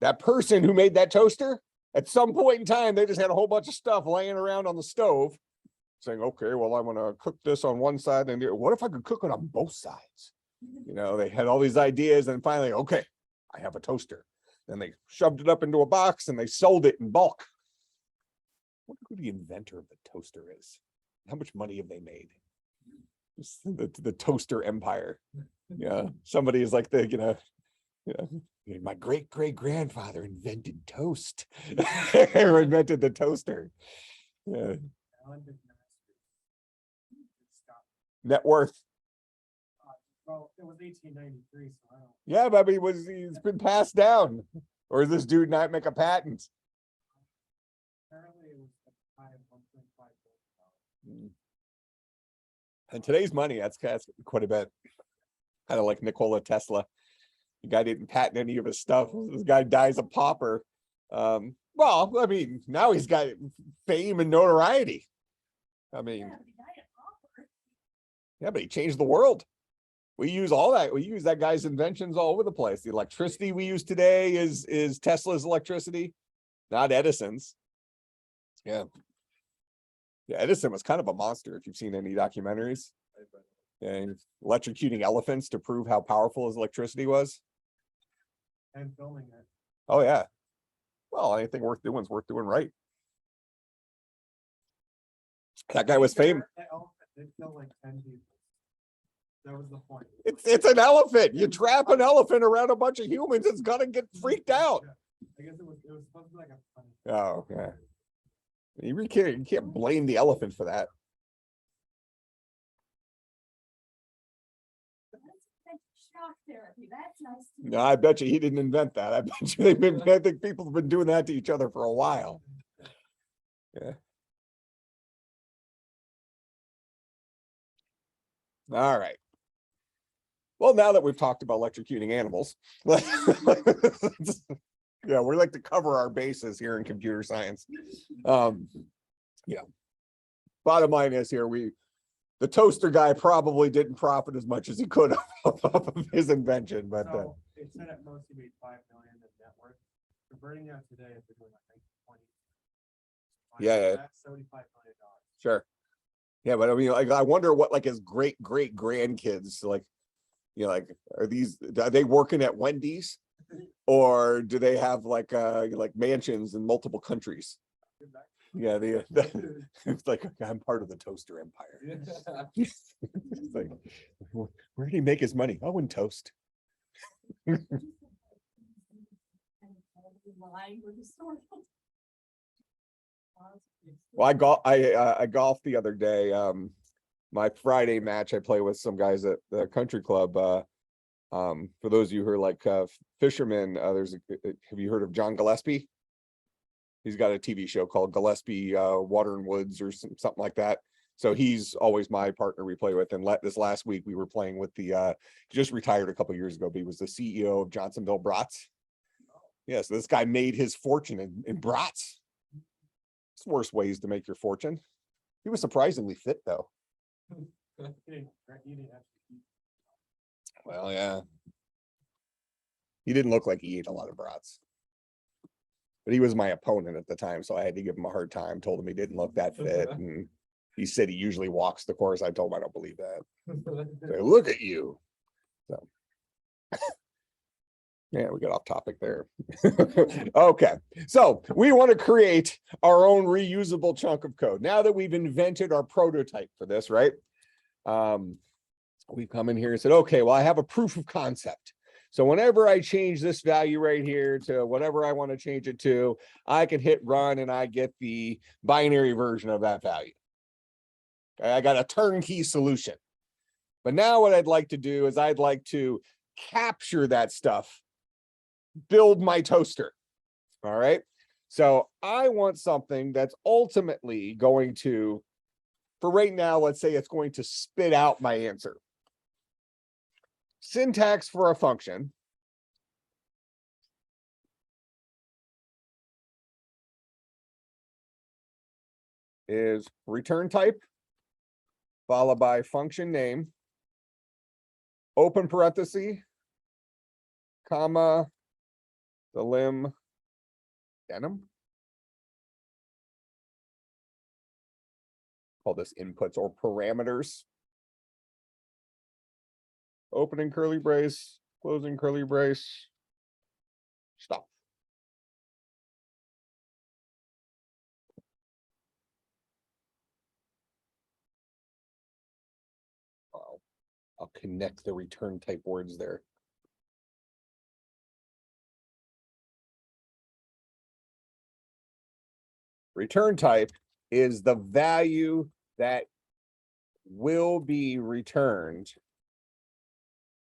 That person who made that toaster, at some point in time, they just had a whole bunch of stuff laying around on the stove saying, okay, well, I'm gonna cook this on one side, and what if I could cook it on both sides? You know, they had all these ideas, and finally, okay, I have a toaster. Then they shoved it up into a box and they sold it in bulk. I wonder who the inventor of the toaster is. How much money have they made? The toaster empire. Yeah, somebody is like my great grandfather invented toast. Or invented the toaster. Yeah. Net worth. Well, it was 1893, so I don't. Yeah, but he's been passed down. Or does this dude not make a patent? Apparently, it was a high of $1.5 billion. And today's money, that's quite a bit. Kind of like Nikola Tesla. The guy didn't patent any of his stuff. This guy dies a pauper. Well, I mean, now he's got fame and notoriety. I mean, Yeah, the guy at Hopper. yeah, but he changed the world. We use all that. We use that guy's inventions all over the place. The electricity we use today is Tesla's electricity, not Edison's. Yeah. Yeah, Edison was kind of a monster if you've seen any documentaries. Yeah, electrocuting elephants to prove how powerful his electricity was. And filming it. Oh yeah. Well, anything worth doing is worth doing right. That guy was famous. That elephant did kill like 10 people. That was the point. It's an elephant. You trap an elephant around a bunch of humans, it's gonna get freaked out. I guess it was supposed to be like a funny. Oh, yeah. You really can't blame the elephant for that. That's shock therapy. That's nice. to No, know. I bet you he didn't invent that. I bet you I think people have been doing that to each other for a while. Yeah. All right. Well, now that we've talked about electrocuting animals, yeah, we like to cover our bases here in computer science. Yeah. Bottom line is here, the toaster guy probably didn't profit as much as he could have off of his invention, but So it said at most he made 5 million in net worth. Converting that today, if they're doing like 20. Yeah. That's $75 million. sure. Yeah, but I mean, like, I wonder what like his great grandkids like, like, are they working at Wendy's, or do they have like mansions in multiple countries? Yeah, it's like, I'm part of the toaster empire. It's like, where did he make his money? Oh, in toast. And lying with the story. Well, I golfed the other day. My Friday match, I play with some guys at the country club. For those of you who are like fishermen, have you heard of John Gillespie? He's got a TV show called Gillespie Water and Woods or something like that. So he's always my partner we play with. And this last week we were playing with he just retired a couple years ago, but he was the CEO of Johnsonville Brats. Yeah, so this guy made his fortune in brats. It's worse ways to make your fortune. He was surprisingly fit though. Well, yeah. He didn't look like he ate a lot of brats. But he was my opponent at the time, so I had to give him a hard time. Told him he didn't look that fit, and he said he usually walks the course. I told him I don't believe that. So, look at you. So yeah, we got off topic there. Okay, so we want to create our own reusable chunk of code. Now that we've invented our prototype for this, right? We've come in here and said, okay, well, I have a proof of concept. So whenever I change this value right here to whatever I want to change it to, I can hit run and I get the binary version of that value. Okay, I got a turnkey solution. But now what I'd like to do is I'd like to capture that stuff, build my toaster. All right. So I want something that's ultimately going to, for right now, let's say it's going to spit out my answer. Syntax for a function is return type followed by function name, open parenthesis, comma, the lim denim. Call this inputs or parameters. Opening curly brace, closing curly brace, stop. I'll connect the return type words there. Return type is the value that will be returned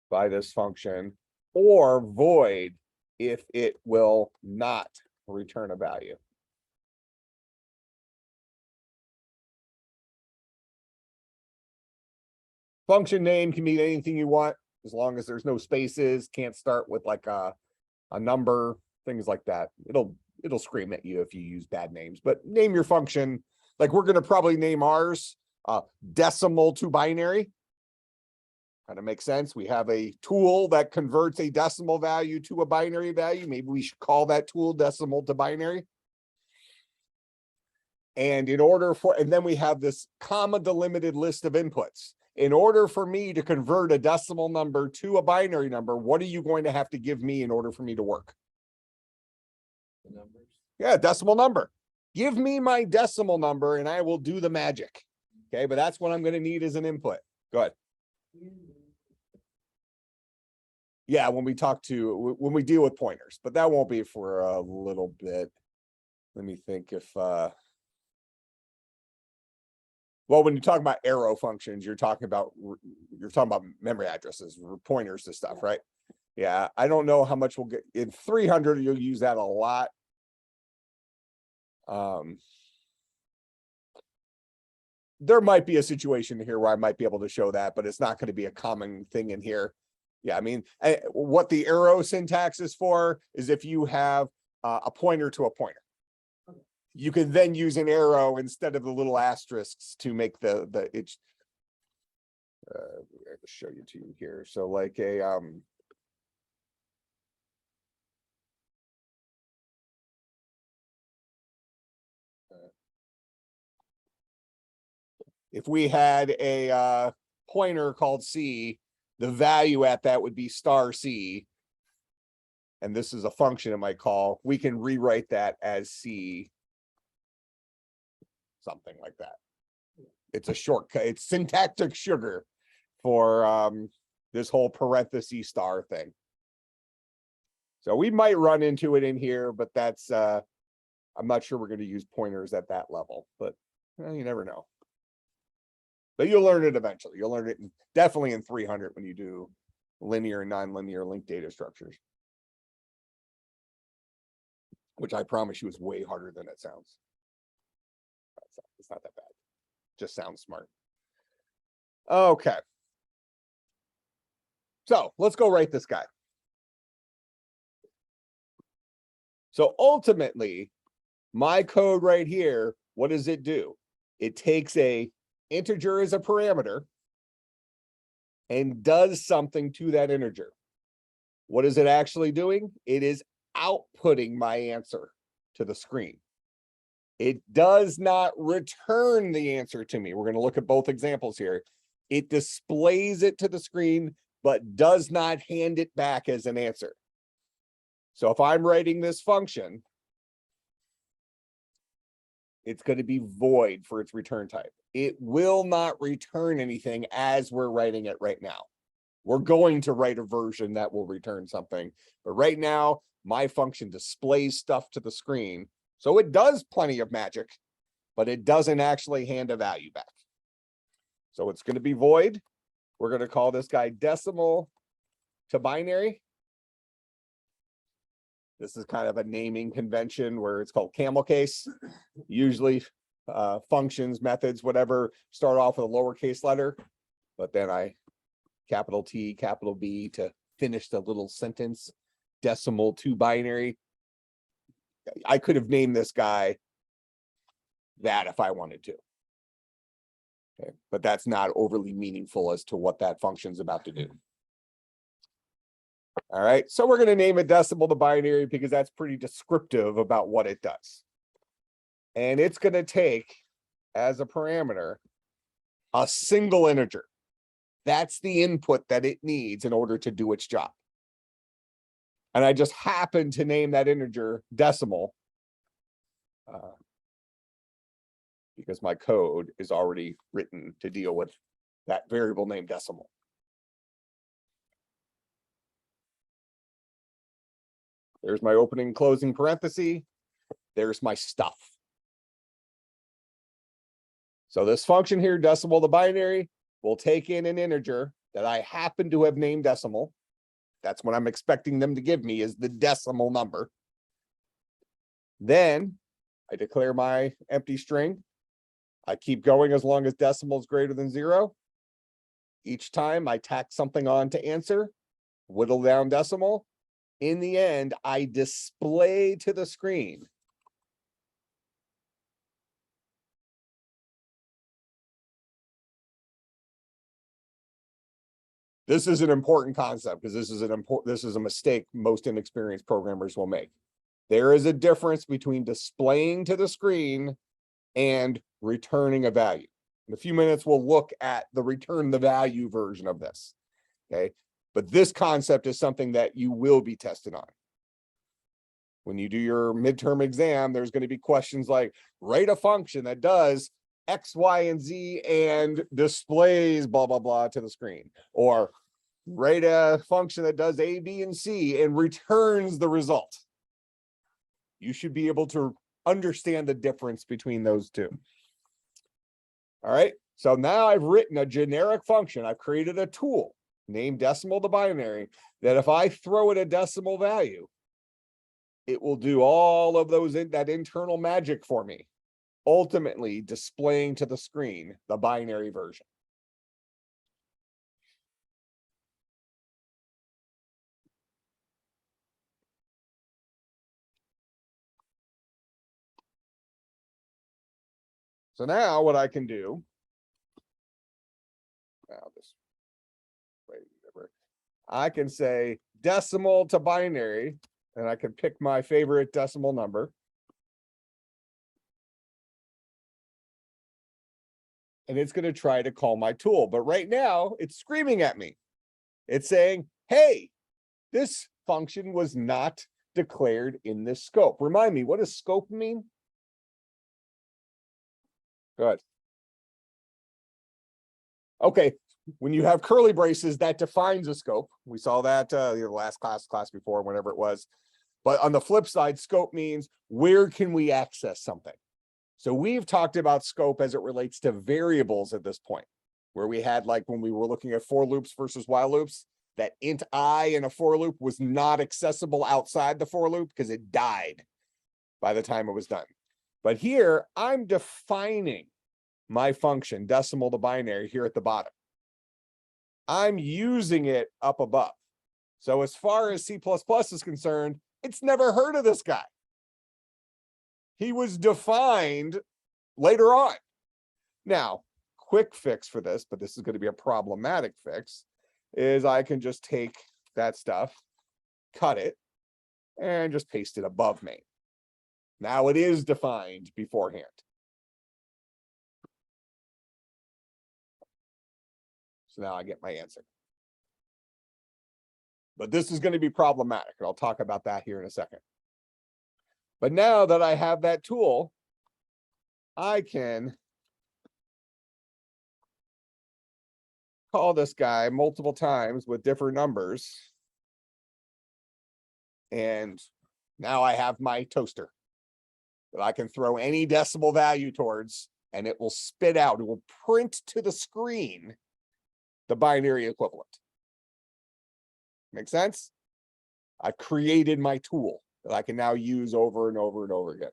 by this function, or void if it will not return a value. Function name can mean anything you want, as long as there's no spaces, can't start with like a number, things like that. It'll it'll scream at you if you use bad names, but name your function. Like we're going to probably name ours decimal to binary. Kind of makes sense. We have a tool that converts a decimal value to a binary value. Maybe we should call that tool decimal to binary. And in order for, and then we have this comma delimited list of inputs. In order for me to convert a decimal number to a binary number, what are you going to have to give me in order for me to work? The numbers. Yeah, decimal number. Give me my decimal number and I will do the magic. Okay, but that's what I'm going to need as an input. Go ahead. Yeah, when we deal with pointers, but that won't be for a little bit. Let me think if, well, when you talk about arrow functions, you're talking about memory addresses, pointers to stuff, right? Yeah, I don't know how much we'll get in 300. You'll use that a lot. There might be a situation here where I might be able to show that, but it's not going to be a common thing in here. Yeah, I mean, what the arrow syntax is for is if you have a pointer to a pointer. You can then use an arrow instead of the little asterisks to make the it's. I'll show you to you here. So like a if we had a pointer called C, the value at that would be star C. And this is a function it might call. We can rewrite that as C. Something like that. It's a shortcut. It's syntactic sugar for this whole parenthesis star thing. So we might run into it in here, but that's I'm not sure we're going to use pointers at that level, but you never know. But you'll learn it eventually. You'll learn it definitely in 300 when you do linear and nonlinear linked data structures. Which I promise you is way harder than it sounds. It's not that bad. Just sounds smart. Okay. So let's go write this guy. So ultimately, my code right here, what does it do? It takes a integer as a parameter and does something to that integer. What is it actually doing? It is outputting my answer to the screen. It does not return the answer to me. We're going to look at both examples here. It displays it to the screen, but does not hand it back as an answer. So if I'm writing this function, it's going to be void for its return type. It will not return anything as we're writing it right now. We're going to write a version that will return something. But right now, my function displays stuff to the screen. So it does plenty of magic, but it doesn't actually hand a value back. So it's going to be void. We're going to call this guy decimal to binary. This is kind of a naming convention where it's called camel case. Usually functions, methods, whatever, start off with a lowercase letter, but then I capital T, capital B to finish the little sentence, decimal to binary. I could have named this guy that if I wanted to. Okay, but that's not overly meaningful as to what that function's about to do. All right, so we're going to name it decimal to binary because that's pretty descriptive about what it does. And it's going to take as a parameter a single integer. That's the input that it needs in order to do its job. And I just happen to name that integer decimal because my code is already written to deal with that variable named decimal. There's my opening and closing parenthesis. There's my stuff. So this function here, decimal to binary, will take in an integer that I happen to have named decimal. That's what I'm expecting them to give me is the decimal number. Then I declare my empty string. I keep going as long as decimal is greater than 0. Each time I tack something on to answer, whittle down decimal. In the end, I display to the screen This is an important concept because this is a mistake most inexperienced programmers will make. There is a difference between displaying to the screen and returning a value. In a few minutes, we'll look at the return the value version of this. Okay, but this concept is something that you will be tested on. When you do your midterm exam, there's going to be questions like write a function that does X, Y, and Z and displays blah, blah, blah to the screen, or write a function that does A, B, and C and returns the result. You should be able to understand the difference between those two. All right, so now I've written a generic function. I've created a tool named decimal to binary that if I throw it a decimal value, it will do all of those that internal magic for me, ultimately displaying to the screen the binary version. So now what I can do, I can say decimal to binary, and I can pick my favorite decimal number. And it's going to try to call my tool. But right now it's screaming at me. It's saying, hey, this function was not declared in this scope. Remind me, what does scope mean? Good. Okay, when you have curly braces, that defines a scope. We saw that the last class before, whenever it was. But on the flip side, scope means where can we access something? So we've talked about scope as it relates to variables at this point, where we had, like when we were looking at for loops versus while loops, that int I in a for loop was not accessible outside the for loop because it died by the time it was done. But here I'm defining my function decimal to binary here at the bottom. I'm using it up above. So as far as C++ is concerned, it's never heard of this guy. He was defined later on. Now, quick fix for this, but this is going to be a problematic fix, is I can just take that stuff, cut it, and just paste it above main. Now it is defined beforehand. So now I get my answer. But this is going to be problematic, and I'll talk about that here in a second. But now that I have that tool, I can call this guy multiple times with different numbers. And now I have my toaster that I can throw any decimal value towards, and it will spit out, it will print to the screen the binary equivalent. Make sense? I created my tool that I can now use over and over and over again.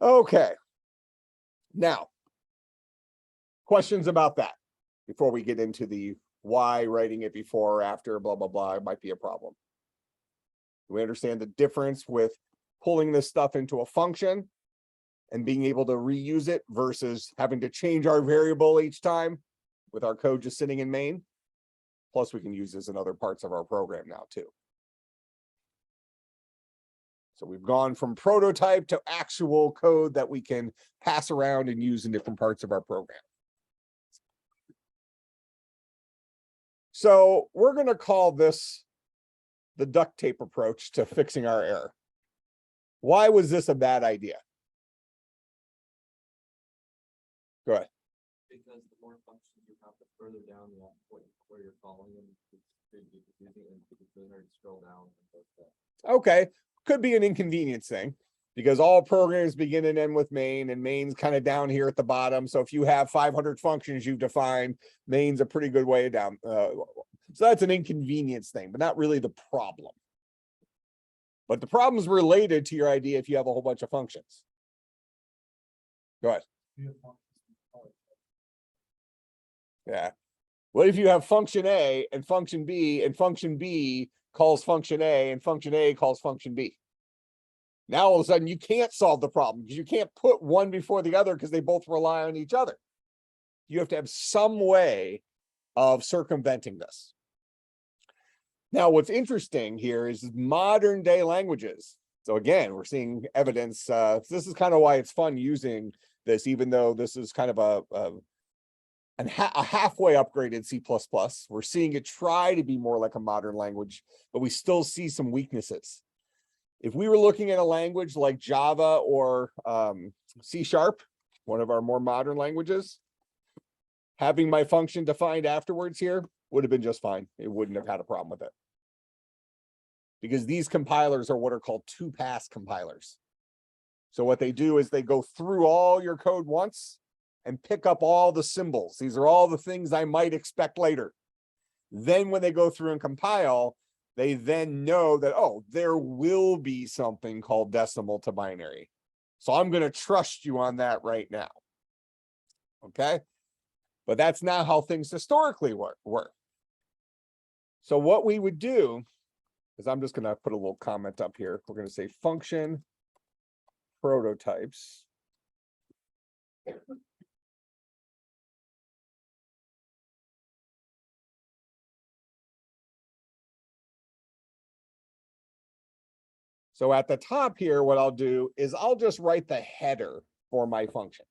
Okay. Now, questions about that before we get into the why writing it before or after, blah, blah, blah, it might be a problem. Do we understand the difference with pulling this stuff into a function and being able to reuse it versus having to change our variable each time with our code just sitting in main? Plus, we can use this in other parts of our program now too. So we've gone from prototype to actual code that we can pass around and use in different parts of our program. So we're going to call this the duct tape approach to fixing our error. Why was this a bad idea? Go ahead. Because the more functions you have, the further down the point where you're calling them, it's confusing and it's really hard to scroll down. Okay, could be an inconvenience thing because all programs begin and end with main, and main's kind of down here at the bottom. So if you have 500 functions you've defined, main's a pretty good way down. So that's an inconvenience thing, but not really the problem. But the problem is related to your idea if you have a whole bunch of functions. Go ahead. Yeah. What if you have function A and function B calls function A and function A calls function B? Now all of a sudden you can't solve the problem because you can't put one before the other because they both rely on each other. You have to have some way of circumventing this. Now, what's interesting here is modern day languages. So again, we're seeing evidence. This is kind of why it's fun using this, even though this is kind of a halfway upgraded C++. We're seeing it try to be more like a modern language, but we still see some weaknesses. If we were looking at a language like Java or C#, one of our more modern languages, having my function defined afterwards here would have been just fine. It wouldn't have had a problem with it. Because these compilers are what are called two-pass compilers. So what they do is they go through all your code once and pick up all the symbols. These are all the things I might expect later. Then when they go through and compile, they then know that, oh, there will be something called decimal to binary. So I'm going to trust you on that right now. Okay? But that's not how things historically work. So what we would do is I'm just going to put a little comment up here. We're going to say function prototypes. So at the top here, what I'll do is I'll just write the header for my function.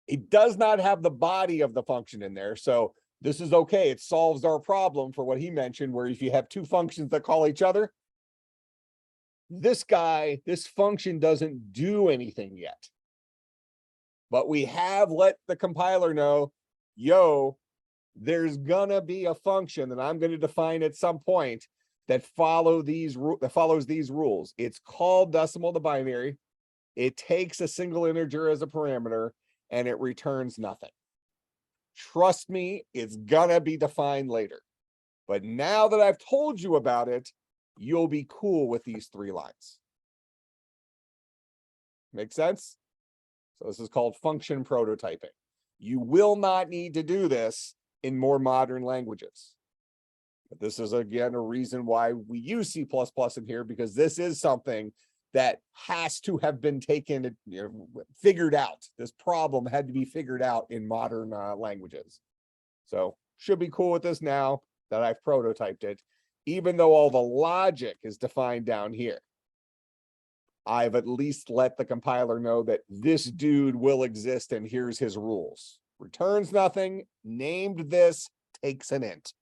It does not have the body of the function in there. So this is okay. It solves our problem for what he mentioned, where if you have two functions that call each other, this function doesn't do anything yet. But we have let the compiler know, yo, there's gonna be a function that I'm going to define at some point that follows these rules. It's called decimal to binary. It takes a single integer as a parameter and it returns nothing. Trust me, it's gonna be defined later. But now that I've told you about it, you'll be cool with these 3 lines. Make sense? So this is called function prototyping. You will not need to do this in more modern languages. But this is, again, a reason why we use C++ in here, because this is something that has to have been taken, figured out. This problem had to be figured out in modern languages. So should be cool with this now that I've prototyped it, even though all the logic is defined down here. I've at least let the compiler know that this dude will exist and here's his rules. Returns nothing, named this, takes an int.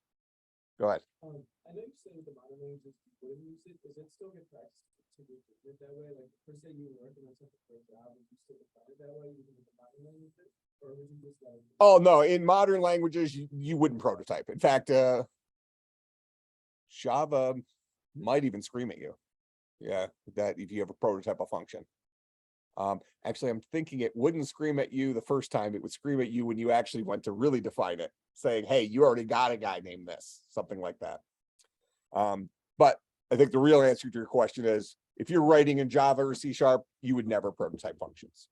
Go ahead. I know you said the modern languages you wouldn't use it. Does it still get practiced to do it that way? Like, per se, you were working on something for a job, would you still define it that way using the modern languages? Or would you just like... Oh, no, in modern languages, you wouldn't prototype. In fact, Java might even scream at you. Yeah, that if you have a prototype of function. Actually, I'm thinking it wouldn't scream at you the first time. It would scream at you when you actually went to really define it, saying, hey, you already got a guy named this, something like that. But I think the real answer to your question is, if you're writing in Java or C#, you would never prototype functions.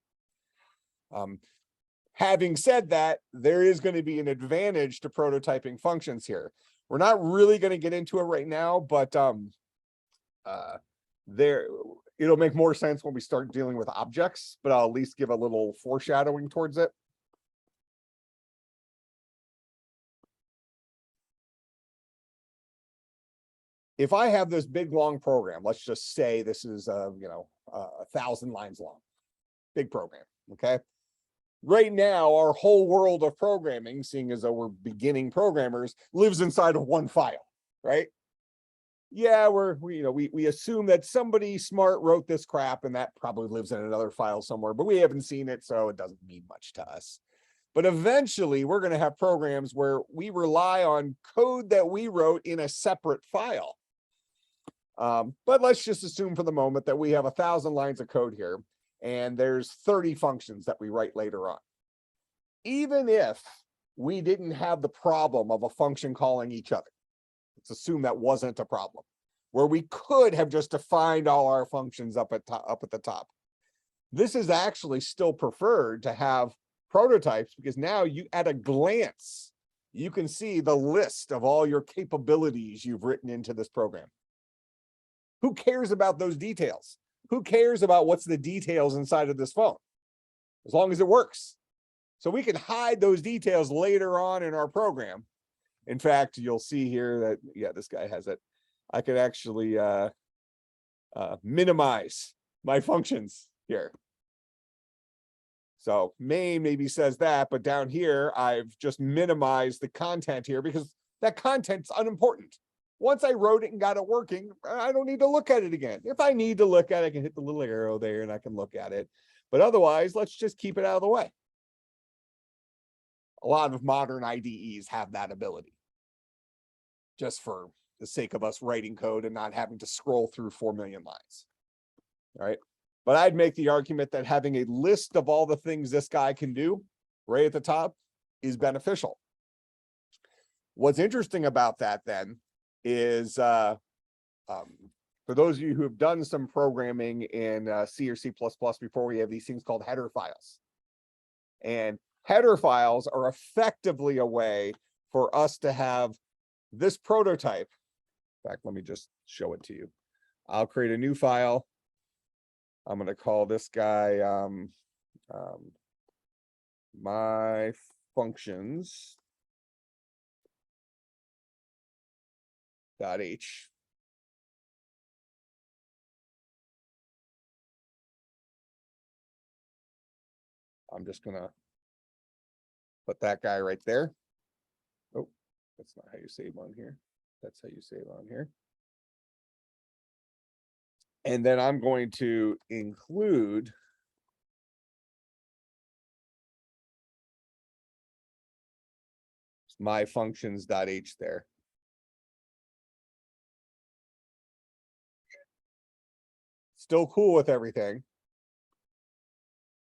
Having said that, there is going to be an advantage to prototyping functions here. We're not really going to get into it right now, but it'll make more sense when we start dealing with objects, but I'll at least give a little foreshadowing towards it. If I have this big long program, let's just say this is 1,000 lines long, big program, okay? Right now, our whole world of programming, seeing as though we're beginning programmers, lives inside of one file, right? Yeah, we assume that somebody smart wrote this crap and that probably lives in another file somewhere, but we haven't seen it, so it doesn't mean much to us. But eventually we're going to have programs where we rely on code that we wrote in a separate file. But let's just assume for the moment that we have 1,000 lines of code here and there's 30 functions that we write later on. Even if we didn't have the problem of a function calling each other, let's assume that wasn't a problem, where we could have just defined all our functions up at the top. This is actually still preferred to have prototypes, because now you, at a glance, you can see the list of all your capabilities you've written into this program. Who cares about those details? Who cares about what's the details inside of this phone? As long as it works. So we can hide those details later on in our program. In fact, you'll see here that, yeah, this guy has it. I could actually minimize my functions here. So main maybe says that, but down here, I've just minimized the content here because that content's unimportant. Once I wrote it and got it working, I don't need to look at it again. If I need to look at it, I can hit the little arrow there and I can look at it. But otherwise, let's just keep it out of the way. A lot of modern IDEs have that ability, just for the sake of us writing code and not having to scroll through 4 million lines. All right. But I'd make the argument that having a list of all the things this guy can do right at the top is beneficial. What's interesting about that then is for those of you who have done some programming in C or C++ before, we have these things called header files. And header files are effectively a way for us to have this prototype. In fact, let me just show it to you. I'll create a new file. I'm going to call this guy my functions .h. I'm just going to put that guy right there. Oh, that's not how you save on here. That's how you save on here. And then I'm going to include my functions.h there. Still cool with everything,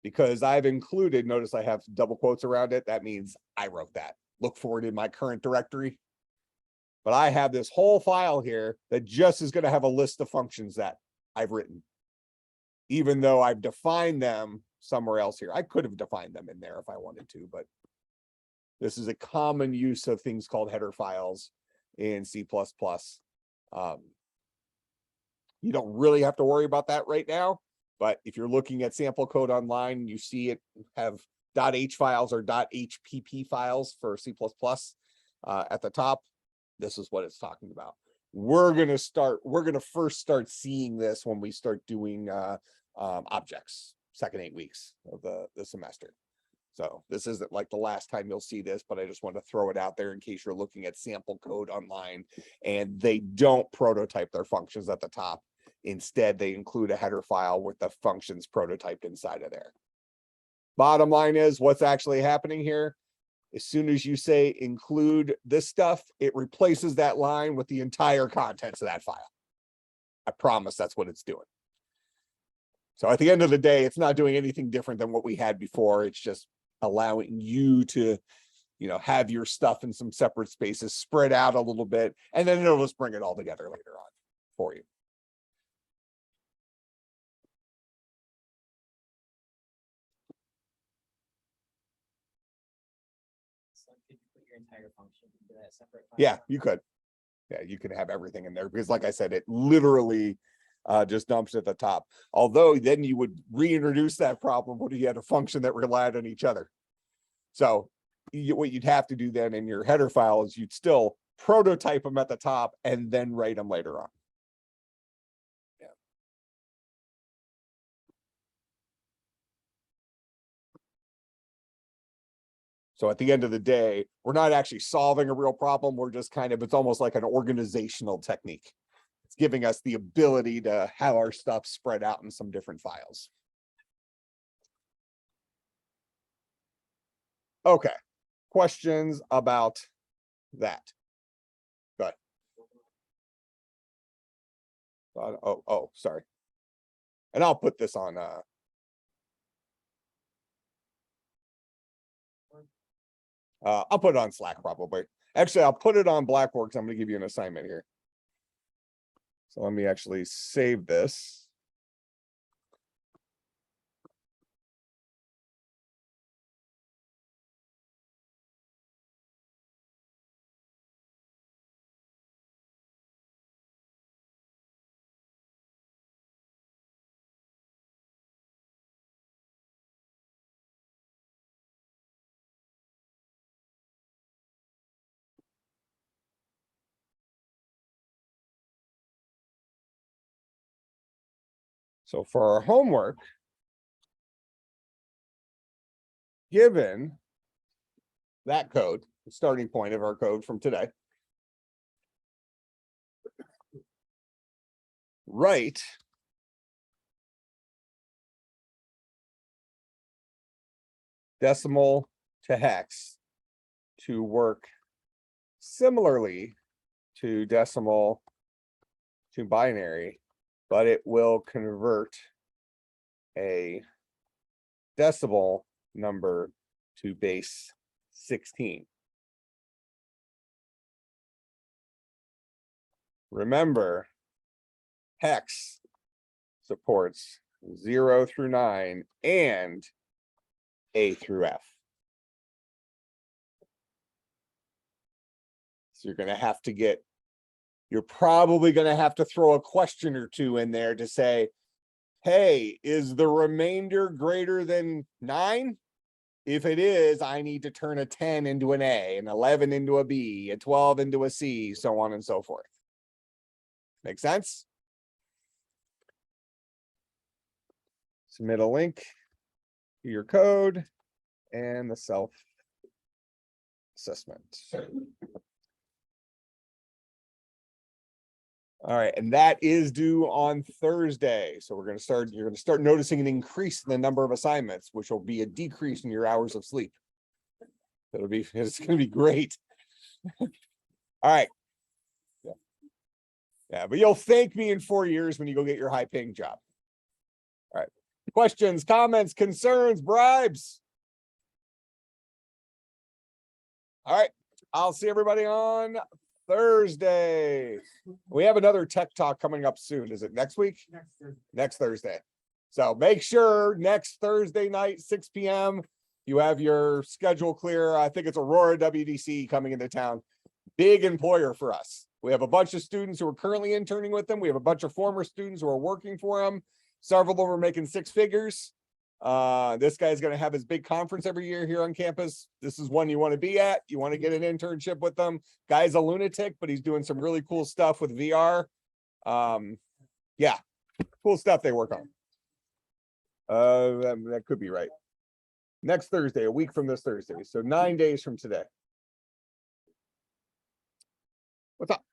because I've included, notice I have double quotes around it. That means I wrote that. Look for it in my current directory. But I have this whole file here that just is going to have a list of functions that I've written, even though I've defined them somewhere else here. I could have defined them in there if I wanted to, but this is a common use of things called header files in C++. You don't really have to worry about that right now, but if you're looking at sample code online, you see it have .h files or .hpp files for C++ at the top. This is what it's talking about. We're going to first start seeing this when we start doing objects, second 8 weeks of the semester. So this isn't like the last time you'll see this, but I just want to throw it out there in case you're looking at sample code online and they don't prototype their functions at the top. Instead, they include a header file with the functions prototyped inside of there. Bottom line is what's actually happening here. As soon as you say include this stuff, it replaces that line with the entire contents of that file. I promise that's what it's doing. So at the end of the day, it's not doing anything different than what we had before. It's just allowing you to, have your stuff in some separate spaces, spread out a little bit, and then it'll just bring it all together later on for you. So could you put your entire function into that separate file? Yeah, you could. Yeah, you could have everything in there because like I said, it literally just dumps at the top. Although then you would reintroduce that problem when you had a function that relied on each other. So what you'd have to do then in your header file is you'd still prototype them at the top and then write them later on. Yeah. So at the end of the day, we're not actually solving a real problem. We're just it's almost like an organizational technique. It's giving us the ability to have our stuff spread out in some different files. Okay. Questions about that? Go ahead. Oh, sorry. And I'll put this on I'll put it on Slack probably. Actually, I'll put it on Blackboard. I'm going to give you an assignment here. So let me actually save this. So for our homework, given that code, the starting point of our code from today, write decimal to hex to work similarly to decimal to binary, but it will convert a decimal number to base 16. Remember, hex supports 0 through 9 and A through F. So you're probably going to have to throw a question or two in there to say, hey, is the remainder greater than 9? If it is, I need to turn a 10 into an A, an 11 into a B, a 12 into a C, so on and so forth. Make sense? Submit a link to your code and the self-assessment. All right, and that is due on Thursday. So you're going to start noticing an increase in the number of assignments, which will be a decrease in your hours of sleep. It's going to be great. All right. Yeah, but you'll thank me in 4 years when you go get your high paying job. All right. Questions, comments, concerns, bribes. All right. I'll see everybody on Thursday. We have another tech talk coming up soon. Is it next week? Next Thursday. So make sure next Thursday night, 6 p.m. you have your schedule clear. I think it's Aurora WDC coming into town. Big employer for us. We have a bunch of students who are currently interning with them. We have a bunch of former students who are working for them. Several of them are making 6 figures. This guy's going to have his big conference every year here on campus. This is one you want to be at. You want to get an internship with them. Guy's a lunatic, but he's doing some really cool stuff with VR. Yeah, cool stuff they work on. That could be right. Next Thursday, a week from this Thursday. So 9 days from today. What's up?